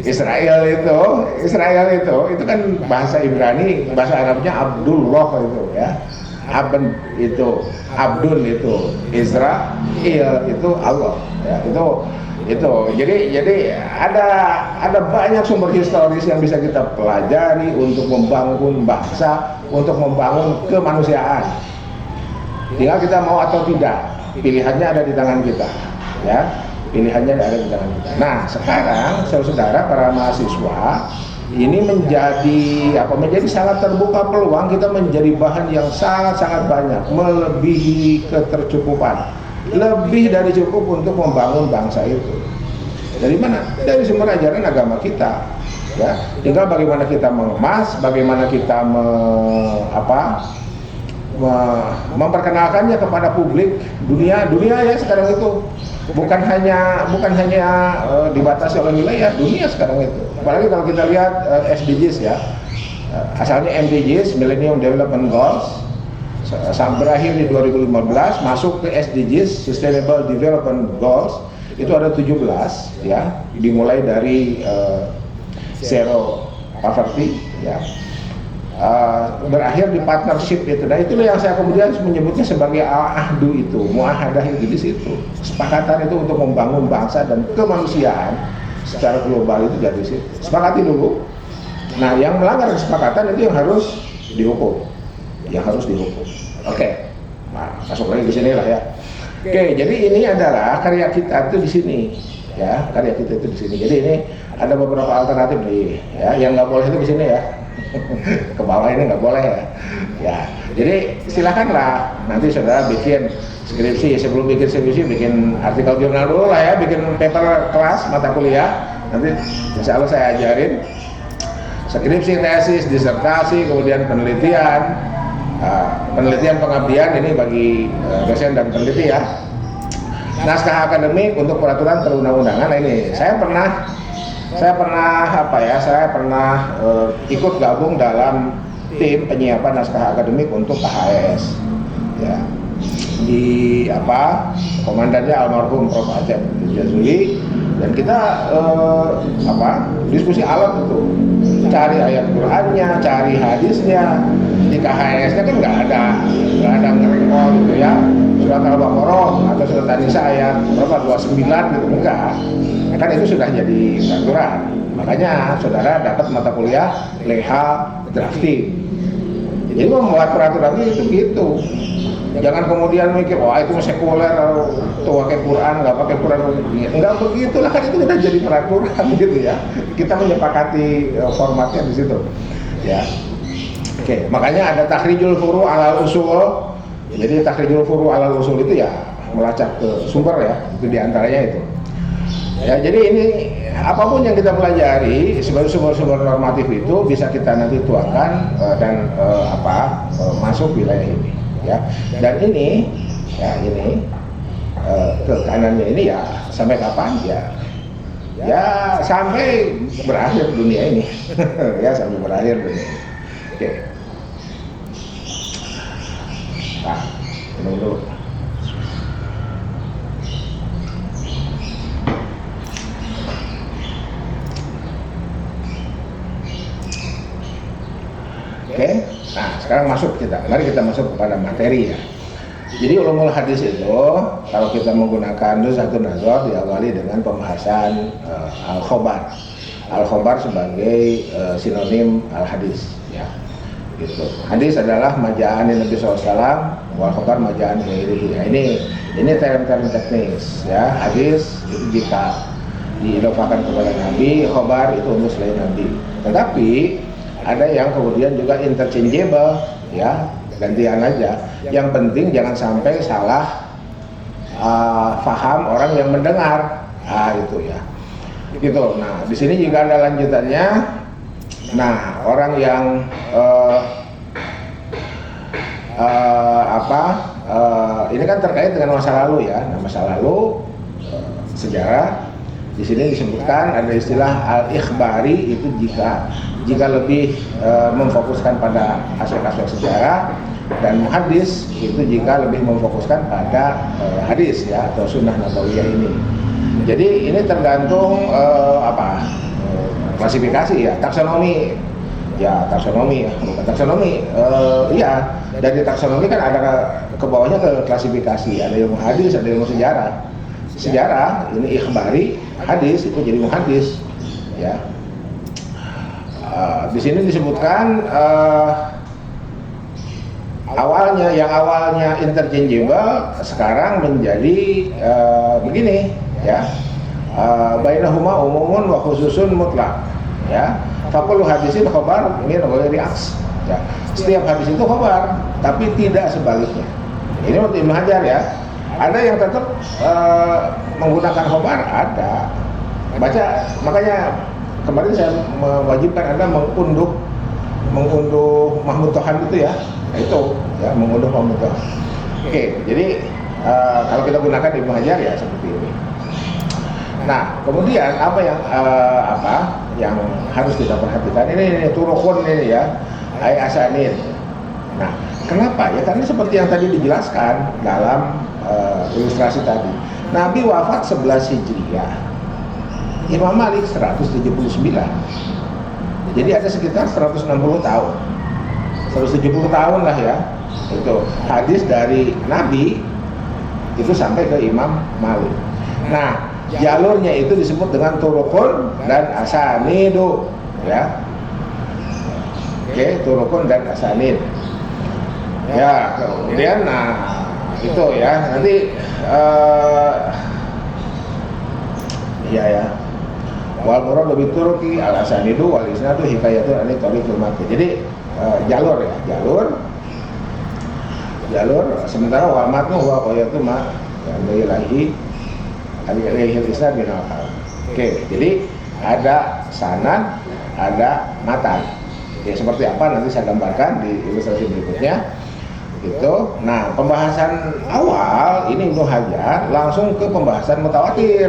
Israel itu kan bahasa Ibrani, bahasa Arabnya Abdullah itu ya. Abn itu, Abdul itu, Israel itu Allah ya, itu. Jadi ada banyak sumber historis yang bisa kita pelajari untuk membangun bangsa, untuk membangun kemanusiaan. Tinggal kita mau atau tidak. Pilihannya ada di tangan kita ya. Pilihannya ada di tangan kita. Nah, sekarang saudara para mahasiswa ini menjadi sangat terbuka peluang kita menjadi bahan yang sangat banyak, melebihi ketercukupan, lebih dari cukup untuk membangun bangsa itu. Dari mana? Dari sumber ajaran agama kita ya. Tinggal bagaimana kita mengemas, bagaimana kita memperkenalkannya kepada publik dunia ya. Sekarang itu bukan hanya dibatasi oleh wilayah, dunia sekarang itu. Apalagi kalau kita lihat SDGs ya, asalnya MDGs, Millennium Development Goals, berakhir di 2015, masuk ke SDGs, Sustainable Development Goals, itu ada 17 ya, dimulai dari zero poverty ya. Berakhir di partnership itu. Nah, itulah yang saya kemudian menyebutnya sebagai al-ahdu itu, muahadah itu di situ. Kesepakatan itu untuk membangun bangsa dan kemanusiaan secara global itu dari situ. Sepakati dulu. Nah, yang melanggar kesepakatan itu yang harus dihukum. Oke. Nah, masuk lagi ke sini lah ya. Oke, jadi ini adalah karya kita itu di sini. Ya, karya kita itu di sini. Jadi ini ada beberapa alternatif nih ya, yang nggak boleh itu di sini ya. Ke bawah ini nggak boleh ya. Jadi silakanlah nanti saudara bikin skripsi. Sebelum bikin skripsi bikin artikel jurnal dulu lah ya, bikin paper kelas mata kuliah. Nanti insya Allah saya ajarin skripsi, tesis, disertasi, kemudian penelitian. Penelitian pengabdian ini bagi dosen dan peneliti ya. Naskah akademik untuk peraturan perundang-undangan. Nah, ini saya pernah ikut gabung dalam tim penyiapan naskah akademik untuk KHS ya, di komandannya almarhum Prof. Acep Jazuli, dan kita diskusi alat itu, cari ayat Qur'annya, cari hadisnya. Di KHS-nya kan nggak ada ngerengol gitu ya, surat Al-Baqarah atau surat An-Nisa ayat berapa 29 gitu, enggak, kan itu sudah jadi peraturan. Makanya saudara dapat mata kuliah LH drafting. Jadi membuat peraturan itu gitu. Jangan kemudian mikir, wah itu sekuler, tuh pakai Quran, nggak pakai Quran, enggak begitulah, kan itu udah jadi peraturan gitu ya. Kita menyepakati formatnya di situ, ya. Oke, makanya ada takhrijul furu' alal usul. Jadi takhrijul furu' alal usul itu ya melacak ke sumber ya, itu diantaranya itu. Ya, jadi ini apapun yang kita pelajari sebagai sumber-sumber normatif itu bisa kita nanti tuangkan dan masuk wilayah ini ya. Dan ini ke kanannya ini ya sampai kapan ya sampai berakhir dunia ini ya, sampai berakhir dunia ini. Oke. Nah, dulu. Oke, nah sekarang mari kita masuk kepada materi ya. Jadi ulumul hadis itu kalau kita menggunakan satu nazar diawali dengan pembahasan al-khobar. Al-khobar sebagai sinonim al-hadis ya. Gitu. Hadis adalah majaan Nabi SAW, wal khobar majaan ghairihi. Ini term-term teknis ya. Hadis itu jika diidofakan kepada Nabi, khobar itu untuk selain Nabi. Tetapi ada yang kemudian juga interchangeable ya, gantian aja. Yang penting jangan sampai salah faham orang yang mendengar. Itu ya. Gitu. Nah, di sini juga ada lanjutannya. Nah, orang yang ini kan terkait dengan masa lalu ya. Nah, masa lalu sejarah. Di sini disebutkan ada istilah al-ikhbari, itu jika lebih memfokuskan pada aspek-aspek sejarah, dan muhaddis itu jika lebih memfokuskan pada hadis ya atau sunnah nabawiyah ini. Jadi ini tergantung klasifikasi ya, taksonomi ya, bukan taksonomi iya, dari taksonomi kan ada ke bawahnya ke klasifikasi, ada ilmu hadis, ada ilmu sejarah ini ikhbari, hadis itu jadi muhaddis ya. Di sini disebutkan awalnya interchangeable sekarang menjadi begini ya. Bainahuma umumun wa khususun mutlak ya. Faqulu hadisin khabar min ghairi aks ya. Setiap hadis itu khabar tapi tidak sebaliknya. Ini menurut Ibnu Hajar ya. Ada yang tetap menggunakan khabar, ada. Baca, makanya kemarin saya mewajibkan Anda mengunduh Mahmud Tohan itu ya. Nah, itu ya, mengunduh Mahmud Tohan. Oke, jadi kalau kita gunakan Ibnu Hajar ya seperti ini. Nah, kemudian apa yang harus kita perhatikan ini turukun ini ya, ay asanid. Nah, kenapa ya? Karena seperti yang tadi dijelaskan dalam ilustrasi tadi, Nabi wafat 11 Hijriah, Imam Malik 179. Jadi ada sekitar 160 tahun, 170 tahun lah ya. Itu hadis dari Nabi itu sampai ke Imam Malik. Nah, jalurnya itu disebut dengan turukun dan asanidu ya. Oke, turukun dan asanid. Ya, kemudian itu ya, nanti ya. Wal murad bi turuqi al asanidu wal isnadu hikayatun ani tariqil mati. Jadi jalur sementara wal matnu huwa qayatu ma ilahi al-isnad bin al. Oke, jadi ada sanad, ada matan. Ya seperti apa nanti saya gambarkan di ilustrasi berikutnya. Itu. Nah, pembahasan awal ini Ibnu Hajar langsung ke pembahasan mutawatir.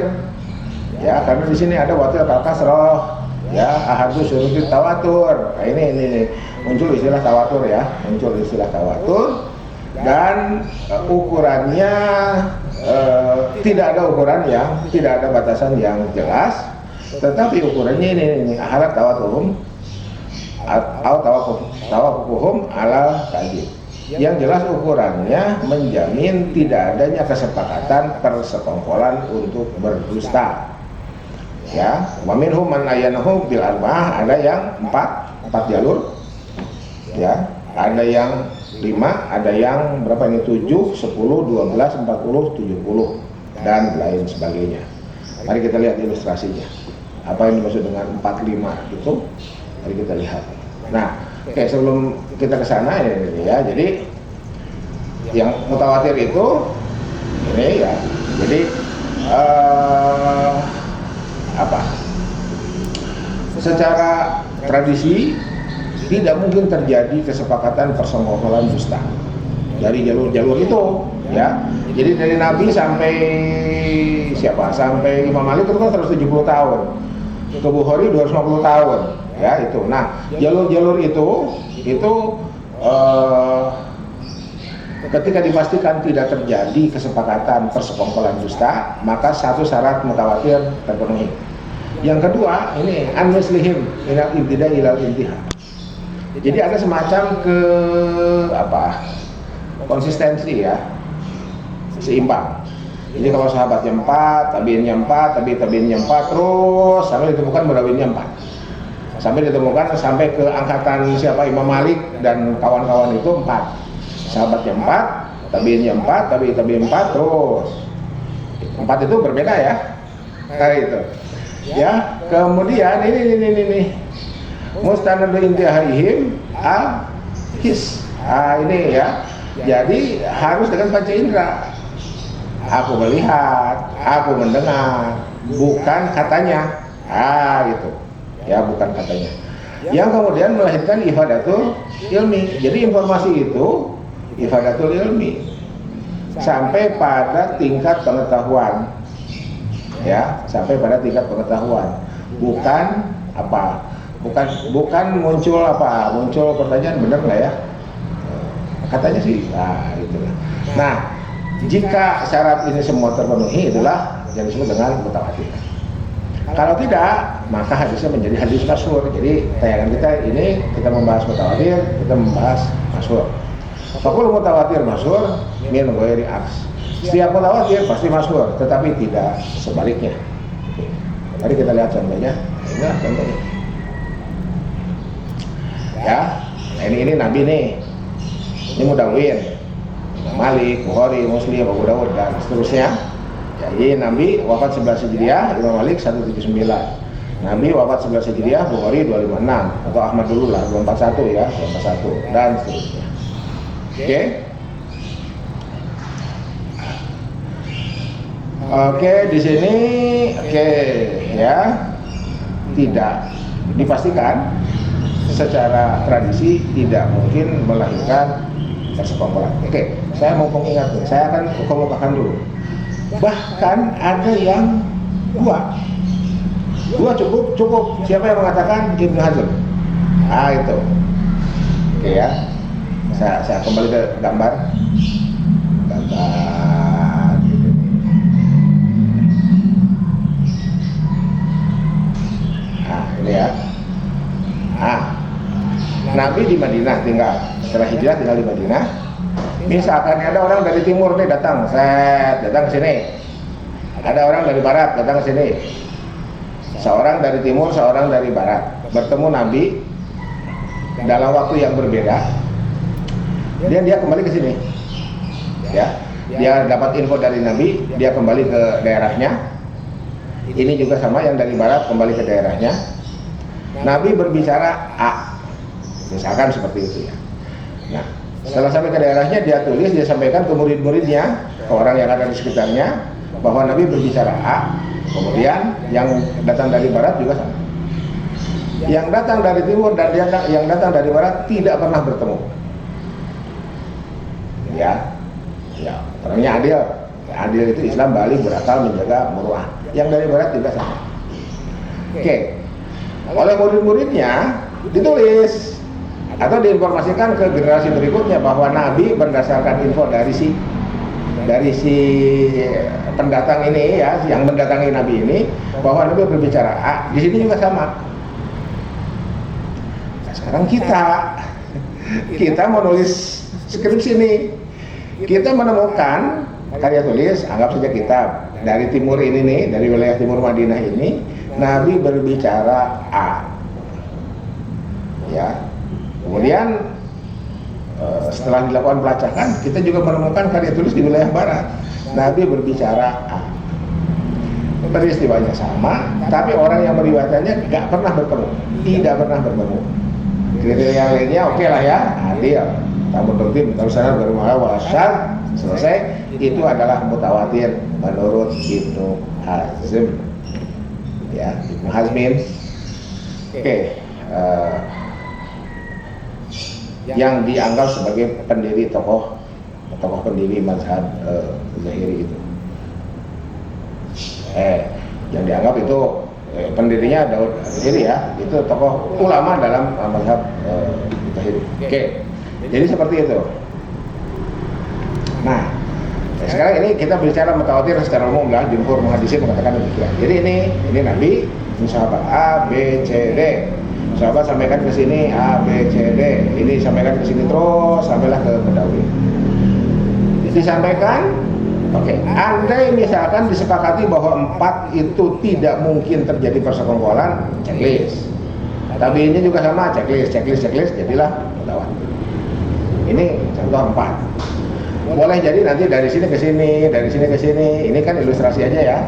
Ya, karena di sini ada watil kasroh, ya, ahadu syuruti tawatur. Nah, ini muncul istilah tawatur ya, dan ukurannya tidak ada ukuran tidak ada batasan yang jelas, tetapi ukurannya ini ahalat tawatuhum atau tawafuhum ala tajib. Yang jelas ukurannya menjamin tidak adanya kesepakatan persekongkolan untuk berdusta. Ya, wa minhum man ayyanahu bil arba'ah, ada yang 4 jalur. Ya, ada yang 5, ada yang berapa ini 7, 10, 12, 40, 70 dan lain sebagainya. Mari kita lihat ilustrasinya. Apa yang dimaksud dengan 45 itu? Mari kita lihat. Nah, oke, sebelum kita ke sana ini ya. Jadi yang mutawatir itu ini ya. Jadi secara tradisi tidak mungkin terjadi kesepakatan persekongkolan dusta dari jalur-jalur itu ya. Jadi dari Nabi sampai siapa? Sampai Imam Malik itu kan 170 tahun. Ke Bukhari 250 tahun. Ya itu. Nah, jalur-jalur itu ketika dipastikan tidak terjadi kesepakatan persekongkolan dusta, maka satu syarat mutawatir terpenuhi. Yang kedua, ini an-mislihim minal ibtida ilal intiha. Jadi ada semacam konsistensi ya, seimbang. Jadi kalau sahabatnya 4, tabiinnya 4, tabiinnya 4, terus sampai ditemukan murawinnya 4. Sampai ke angkatan siapa, Imam Malik dan kawan-kawan itu 4. Sahabatnya 4, tabiinnya 4, tabiin 4, terus 4 itu berbeda ya. Nah itu. Ya, kemudian ini mustanadu intihaihim al-his. Ini ya. Jadi harus dengan panca indera. Aku melihat, aku mendengar, bukan katanya. Itu. Ya, bukan katanya. Yang kemudian melahirkan ifadatul ilmi. Jadi informasi itu ifadatul ilmi sampai pada tingkat pengetahuan. Ya, sampai pada tingkat pengetahuan. Bukan muncul pertanyaan benar nggak ya? Katanya sih, gitu. Nah, jika syarat ini semua terpenuhi, itulah yang disebut dengan mutawatir. Kalau tidak, maka hadisnya menjadi hadis masyhur. Jadi tayangan kita ini kita membahas mutawatir, kita membahas masyhur. Fakul mutawatir masyhur min ghairi aks. Setiap mutawatir pasti masyhur, tetapi tidak sebaliknya. Mari kita lihat contohnya. Ini contohnya. Ya, ini Nabi nih. Ini mudawwin. Malik, Bukhari, Muslim, Abu Dawud dan seterusnya. Jadi Nabi wafat 11 Hijriah, Imam Malik 179. Nabi wafat 11 Hijriah, Bukhari 256 atau Ahmad dulu lah 241 ya, 241 dan seterusnya. Oke, di sini ya. Tidak dipastikan secara tradisi tidak mungkin melahirkan persekongkolan. Saya mau mengingat, saya akan kemukakan dulu. Bahkan ada yang dua cukup. Siapa yang mengatakan? Ibnu Hazm. Itu. Ya. Saya kembali ke gambar. Ini ya. Nabi di Madinah tinggal. Setelah hijrah tinggal di Madinah. Misalkan ada orang dari timur nih datang ke sini. Ada orang dari barat datang ke sini. Seorang dari timur, seorang dari barat. Bertemu Nabi dalam waktu yang berbeda. Dia kembali ke sini. Ya. Dia dapat info dari Nabi, dia kembali ke daerahnya. Ini juga sama, yang dari barat kembali ke daerahnya. Nabi berbicara A. Misalkan seperti itu ya. Nah, setelah sampai ke daerahnya dia tulis, dia sampaikan ke murid-muridnya, ke orang yang ada di sekitarnya, bahwa Nabi berbicara A. Kemudian yang datang dari barat juga sama. Yang datang dari timur dan yang datang dari barat tidak pernah bertemu. Ya, orangnya adil. Adil itu Islam balik berakal menjaga muruah. Yang dari barat juga sama. Oke. Oleh murid-muridnya ditulis atau diinformasikan ke generasi berikutnya bahwa Nabi berdasarkan info dari si pendatang ini ya, yang mendatangi Nabi ini, bahwa Nabi berbicara A. Di sini juga sama. Sekarang kita menulis skripsi ini, kita menemukan karya tulis, anggap saja kitab dari timur ini nih, dari wilayah timur Madinah ini, Nabi berbicara A. Ya, kemudian setelah dilakukan pelacakan, kita juga menemukan karya tulis di wilayah barat, Nabi berbicara A. Peristiwanya sama, tapi orang yang meriwayatkannya nggak pernah bertemu, tidak pernah bertemu. Kriteria yang lainnya oke lah ya, adil, tamun tertib, tarusan bermuara wasyad, selesai. Itu adalah mutawatir menurut Ibnu Hazm. Ya, Ibnu Hazmin. Oke. Yang dianggap sebagai pendiri tokoh pendiri mazhab Zahiri itu. Yang dianggap itu pendirinya Daud Zahiri ya, itu tokoh ulama dalam mazhab Zahiri. Oke. Jadi seperti itu. Nah, sekarang ini kita bicara mutawatir secara umum lah, jumhur muhaddisin mengatakan demikian. Jadi ini Nabi, sahabat A, B, C, D. Sahabat sampaikan ke sini A, B, C, D. Ini sampaikan ke sini terus sampailah ke Dawi. Disampaikan, oke. Andai misalkan disepakati bahwa 4 itu tidak mungkin terjadi persekongkolan, checklist. Tapi ini juga sama, checklist, jadilah mutawatir. Ini contoh 4. Boleh jadi nanti dari sini ke sini, dari sini ke sini. Ini kan ilustrasi aja ya.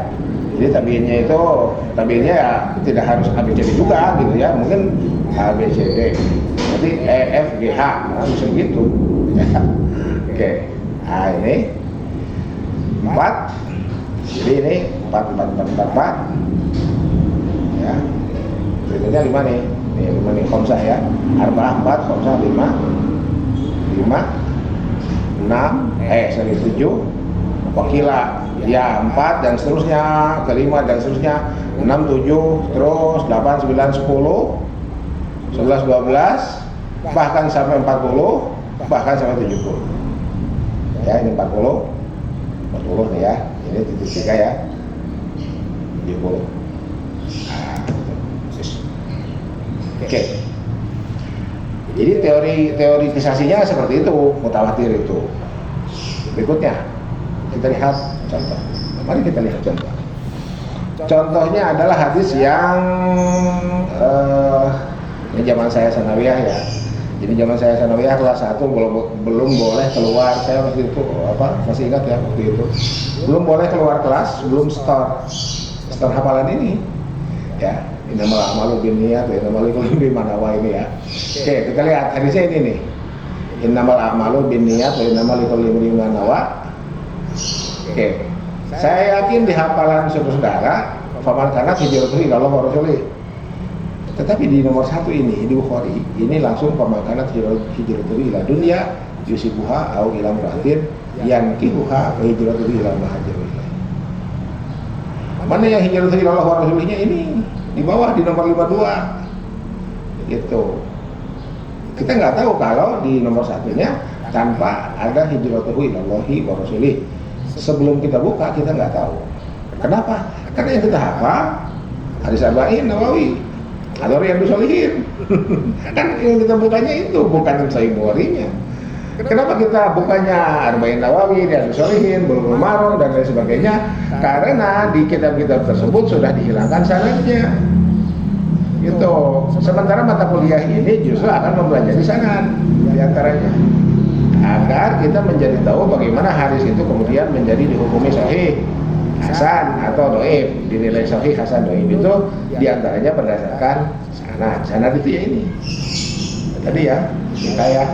Jadi tabiinnya ya tidak harus A B C D juga gitu ya. Mungkin A B C D. Nanti E F G H, nah, bisa gitu. Oke. Nah, ini 4. Jadi ini 4. Ya. Berikutnya 5 nih. Ini 5 nih khamsah ya. Arba'ah 4, khamsah 5. 7 wakila ya 4 dan seterusnya, kelima dan seterusnya, 6, 7, terus 8, 9, 10, 11, 12, bahkan sampai 40, bahkan sampai 70. Ya, ini 40 nih ya, ini titik 3 ya, 70. Nah, oke. Jadi teoretisasinya seperti itu, mutawatir itu. Berikutnya kita lihat contoh. Mari kita lihat contoh. Contohnya adalah hadis yang zaman saya sanawiyah ya. Jadi zaman saya sanawiyah kelas 1 belum boleh keluar. Saya waktu itu masih ingat ya waktu itu. Belum boleh keluar kelas, belum store hafalan ini. Ya, innamal a'malu binniyat wa innamal likulli imrin ma nawa ini ya. Oke, kita lihat hadisnya ini nih. Innamal a'malu binniyat wa innamal likulli imrin ma nawa. Oke. Saya yakin di hafalan saudara, faman kana hijratuhu ila Allah wa rasulih. Tetapi di nomor 1 ini di Bukhari, ini langsung faman kana hijratuhu ila dunya yusibuha au ila imra'atin yankihuha wa hijratuhu ila ma hajara ilaih. Mana yang hijrah ila Allah wa rasulihnya ini di bawah di nomor 52 gitu. Kita nggak tahu kalau di nomor 1-nya tanpa ada hijratuhu ila Allahi wa rasulih. Sebelum kita buka kita nggak tahu. Kenapa? Karena yang kita hafal hadis arba'in Nawawi atau Riyadhus Shalihin. Kan yang kita bukanya itu bukan Sahih Bukhari-nya. Kenapa kita bukanya Arba'in Nawawi, Riyadhus Shalihin, Bulughul Maram dan lain sebagainya? Karena di kitab-kitab tersebut sudah dihilangkan sanadnya. Gitu. Sementara mata kuliah ini justru akan mempelajari sanad di antaranya. Agar kita menjadi tahu bagaimana hadis itu kemudian menjadi dihukumi sahih, hasan atau dhaif, dinilai sahih, hasan, dhaif itu diantaranya berdasarkan sanad. Sanad itu ya ini. Tadi ya, hikayah.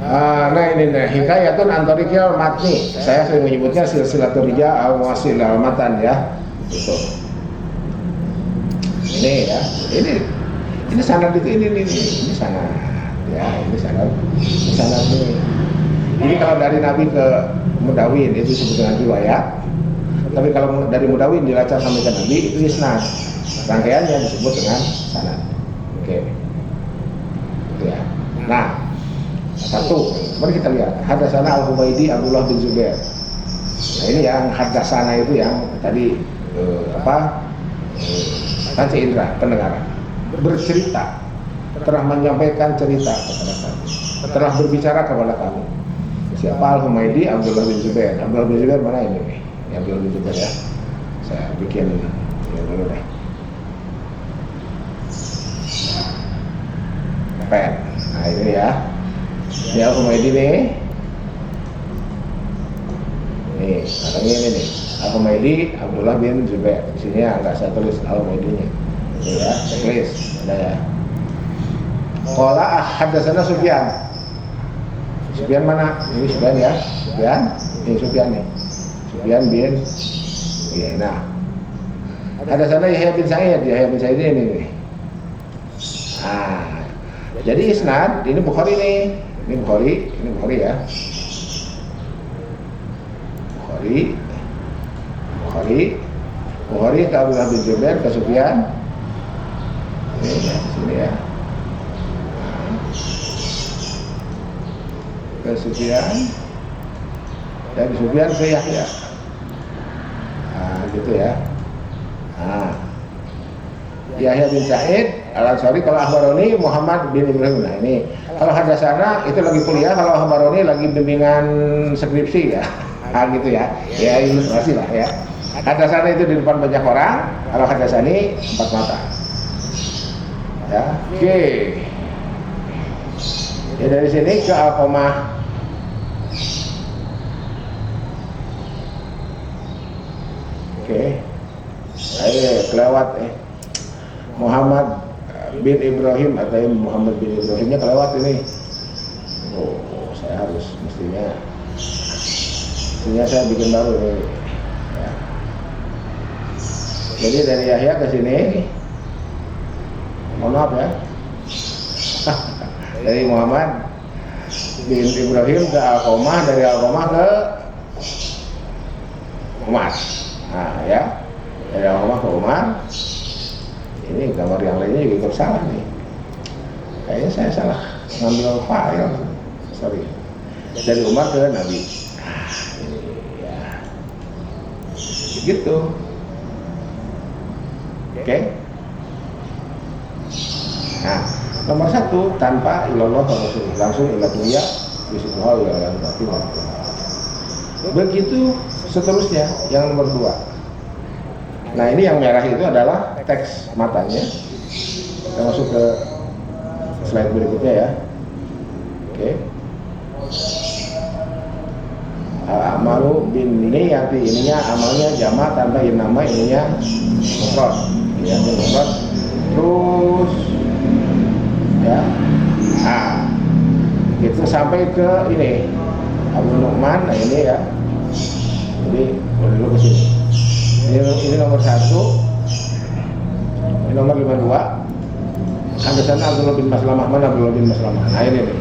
Nah ini hikayatun antarikil matni. Saya sering menyebutnya silsilatul rijal al-muwasil al-matan ya. Itu. Ini ya, ini sanad itu ini sanad ya, ini sanad ini. Ini kalau dari Nabi ke Mudawin itu disebut dengan riwayat, tapi kalau dari Mudawin dilacak sampai ke Nabi itu isnad, rangkaiannya disebut dengan sanad. Oke, itu ya. Nah, satu, mari kita lihat hadatsana Al-Humaydi Abdullah bin Zubair. Nah, ini yang hadatsana itu yang tadi panca indera pendengaran, bercerita, telah menyampaikan cerita kepada kami, telah berbicara kepada kami. Siapa Al-Humaydi Abdullah bin Zubair? Abdullah bin Zubair mana ini nih? Abdullah bin Zubair ya. Saya bikin ini dulu deh. Pen. Nah ini ya. Ini Al-Humaydi nih. Nih, katanya ini nih. Al-Humaydi Abdullah bin Zubair. Di sini agak saya tulis Al-Humaydinya. Ini ya, checklist ada ya. Qala hadatsana Sufyan. Sufyan mana? Ini Sufyan ya. Sufyan. Ini Sufyan nih. Sufyan bin Uyainah. Hadatsana Yahya bin Sa'id. Yahya bin Sa'id ini nih. Ah. Jadi isnad ini Bukhari nih. Ini Bukhari ya. Bukhari ke Abdullah bin Zubair ke Sufyan. Ini ya, sini ya. Ke Sufyan. Dari Sufyan ke Yahya. Nah, gitu ya. Nah. Yahya bin Sa'id Al-Ansari, kalau Akhbaroni Muhammad bin Ibrahim. Nah ini kalau hadatsana itu lagi kuliah, kalau Akhbaroni lagi bimbingan skripsi ya. Nah gitu ya. Ya ilustrasi lah ya. Hadatsana itu di depan banyak orang, kalau hadatsani empat mata. Ya, oke. Ya dari sini ke Al-Qamah. Oke. Ayo kelewat Muhammad bin Ibrahim atau Muhammad bin Ibrahimnya kelewat ini. Oh, saya harus mestinya saya bikin baru ini. Ya. Jadi dari Yahya ke sini, mohon maaf ya. Dari Muhammad bin Ibrahim ke Al-Qamah, dari Al-Qamah ke Umar. Nah ya, dari Al-Qamah ke Umar. Ini gambar yang lainnya juga ikut salah nih. Kayaknya saya salah ngambil file. Sorry. Dari Umar ke Nabi. Ini ya. Gitu. Oke. Nah, nomor satu tanpa ilallah Rasul, langsung ila dunia bismillah ila batin. Begitu seterusnya yang nomor dua. Nah ini yang merah itu adalah teks matanya. Kita masuk ke slide berikutnya ya. Oke. Al-amalu bin niyati, ininya amalnya jama tanpa nama, ininya mufrad. Ya, mufrad. Terus ya. Nah, itu sampai ke ini Abu Nu'man. Nah ini ya. Jadi boleh dulu ke sini. Ini nomor 1, ini nomor 52. Hadatsana Abdullah bin Maslamah. Mana Abdullah bin Maslamah? Nah ini nih,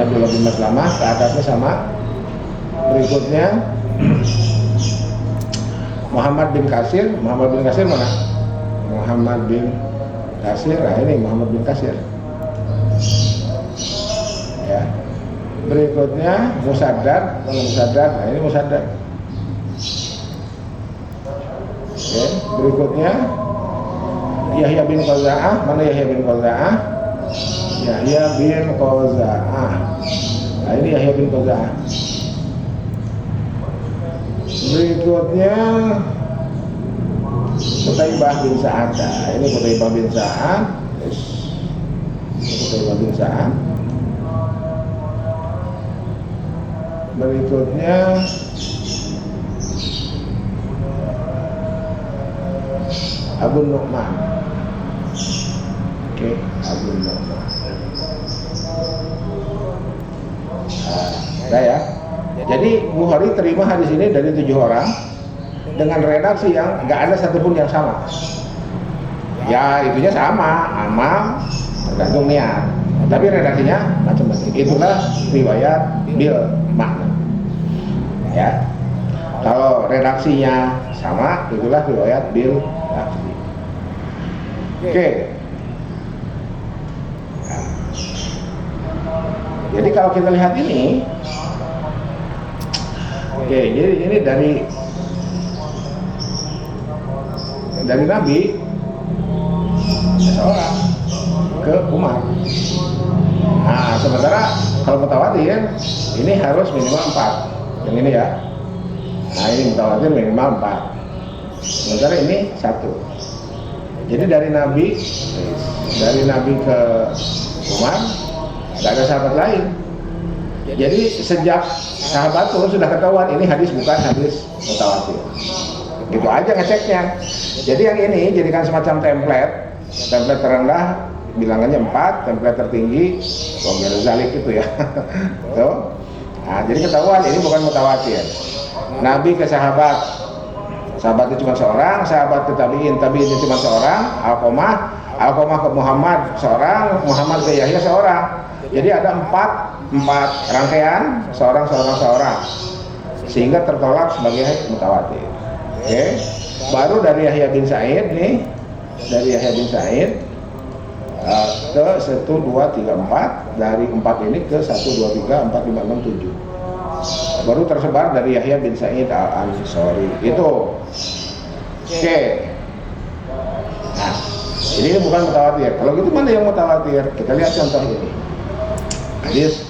Abdullah bin Maslamah, ke atasnya sama. Berikutnya Muhammad bin Kasir. Muhammad bin Kasir mana? Muhammad bin Kasir. Nah ini Muhammad bin Kasir. Ya. Berikutnya Musaddad. Nah ini Musaddad. Oke, berikutnya Yahya bin Qaza'ah. Mana Yahya bin Qaza'ah? Yahya bin Qaza'ah. Nah ini Yahya bin Qaza'ah. Berikutnya Qutaibah bin Sa'ad. Nah, ini Qutaibah bin Sa'ad. Qutaibah bin Sa'ad. Berikutnya Abu Nu'man. Oke, Abu Nu'man. Nah, ya. Jadi Bukhari terima hadis ini dari 7 orang dengan redaksi yang nggak ada satupun yang sama. Ya itunya sama, amal tergantung niat. Tapi redaksinya macam-macam. Itulah riwayat bil makna. Ya. Kalau redaksinya sama, itulah riwayat bil lafzi. Oke. Nah. Jadi kalau kita lihat ini, oke, jadi ini dari Nabi seorang ke Umar. Nah, sementara kalau mutawatir ini harus minimal 4. Yang ini ya. Nah, ini mutawatir minimal 4. Sementara ini 1. Jadi dari Nabi ke Umar nggak ada sahabat lain. Jadi sejak sahabat itu sudah ketahuan ini hadis bukan hadis mutawatir. Gitu aja ngeceknya. Jadi yang ini jadikan semacam template terendah bilangannya 4, template tertinggi Wamir Zalik itu ya. Tuh. Nah, jadi ketahuan ini bukan mutawatir. Nabi ke sahabat itu cuma seorang, sahabat ke tabiin itu cuma seorang, Alqamah ke Muhammad seorang, Muhammad ke Yahya seorang. Jadi ada 4 rangkaian seorang, sehingga tertolak sebagai mutawatir. Oke. Baru dari Yahya bin Sa'id nih, ke 1, 2, 3, 4, dari 4 ini ke 1, 2, 3, 4, 5, 6, 7. Baru tersebar dari Yahya bin Sa'id al-Ansari itu. Oke. Nah, ini bukan mutawatir. Kalau gitu mana yang mutawatir? Kita lihat contoh ini. Hadis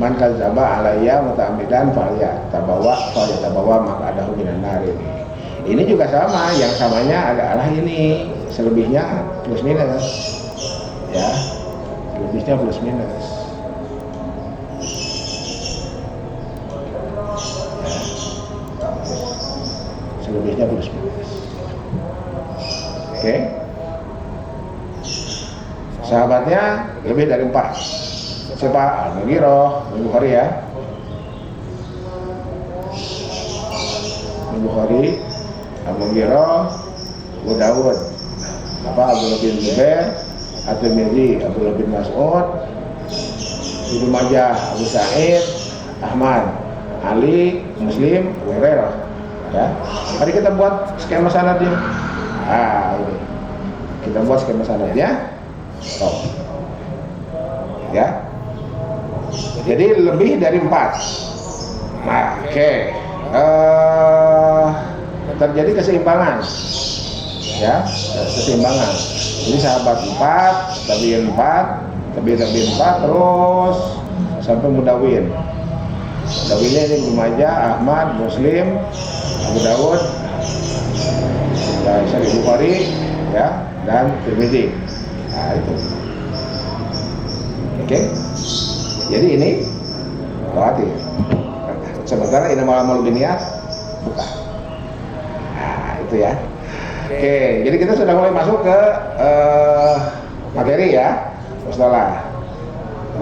man kadzdzaba alayya muta'ammidan falyatabawa maq'adahu minan nar ini. Ini juga sama, yang samanya adalah ini, selebihnya plus minus. Ya. Selebihnya plus minus. Selebihnya plus minus. Oke. Sahabatnya lebih dari 4. Siapa? Al-Mughirah, Al-Bukhari ya. Al-Bukhari, Al-Mughirah, Abu Dawud, Abdullah bin Zubair, At-Tirmidzi, Abdullah bin Mas'ud, Ibnu Majah, Abu Sa'id, Ahmad, Ali, Muslim, Abu Hurairah. Ya. Mari kita buat skema sanadnya. Ini. Kita buat skema sanadnya. Ya. Jadi lebih dari 4. Nah, oke. Terjadi keseimbangan. Ya, keseimbangan. Jadi sahabat 4, tabi'in 4, terus sampai Mudawin. Mudawinnya ini Ibnu Majah, Ahmad, Muslim, Abu Dawud, Sahih Bukhari, ya, dan Tirmidzi. Nah, itu. Oke. Jadi ini mutawatir. Sementara innamal a'malu binniyat bukan. Nah, itu ya. Oke, jadi kita sudah mulai masuk ke materi ya, mustalah.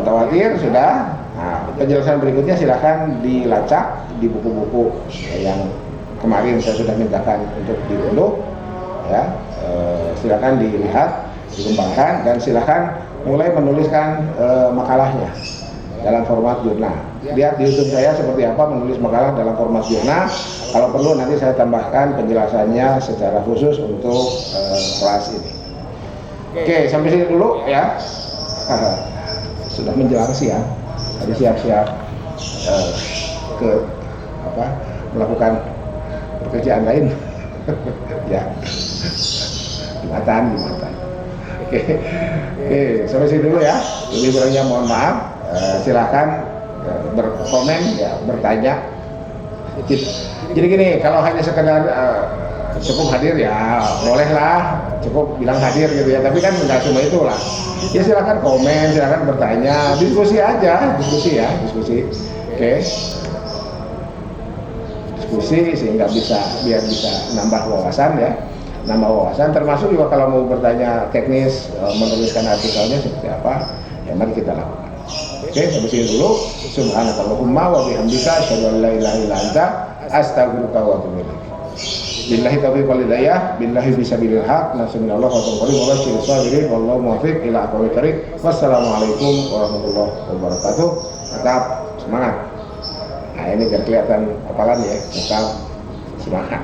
Mutawatir sudah. Nah, penjelasan berikutnya silakan dilacak di buku-buku yang kemarin saya sudah mintakan untuk diunduh. Ya, silakan dilihat, dikembangkan, dan silakan mulai menuliskan makalahnya dalam format jurnal. Lihat di YouTube saya seperti apa menulis makalah dalam format jurnal. Kalau perlu nanti saya tambahkan penjelasannya secara khusus untuk kelas ini. Oke, sampai sini dulu ya. Sudah menjelang siang. Jadi siap-siap melakukan pekerjaan lain. Ya. Jumatan. Oke, sampai sini dulu ya. Lebih kurangnya mohon maaf. Silakan berkomen ya, bertanya. Jadi gini, kalau hanya sekedar cukup hadir ya bolehlah, cukup bilang hadir gitu ya. Tapi kan nggak cuma itulah. Ya silakan komen, silakan bertanya, diskusi aja, diskusi. Oke. Diskusi sehingga biar bisa nambah wawasan ya. Termasuk juga kalau mau bertanya teknis, menuliskan artikelnya seperti apa, ya mari kita lakukan. Oke, sampai sini dulu. Subhanakallahumma wa bihamdika asyhadu an la ilaha illa anta astaghfiruka wa atubu ilaik. Billahi taufiq wal hidayah, billahi fisabilil haq, nasallallahu wa taqabbal wa basyir sabirin, wallahu muwaffiq ila aqwamit thariq. Wassalamualaikum warahmatullahi wabarakatuh. Tetap semangat. Nah, ini biar kelihatan hafalan ya, tetap semangat.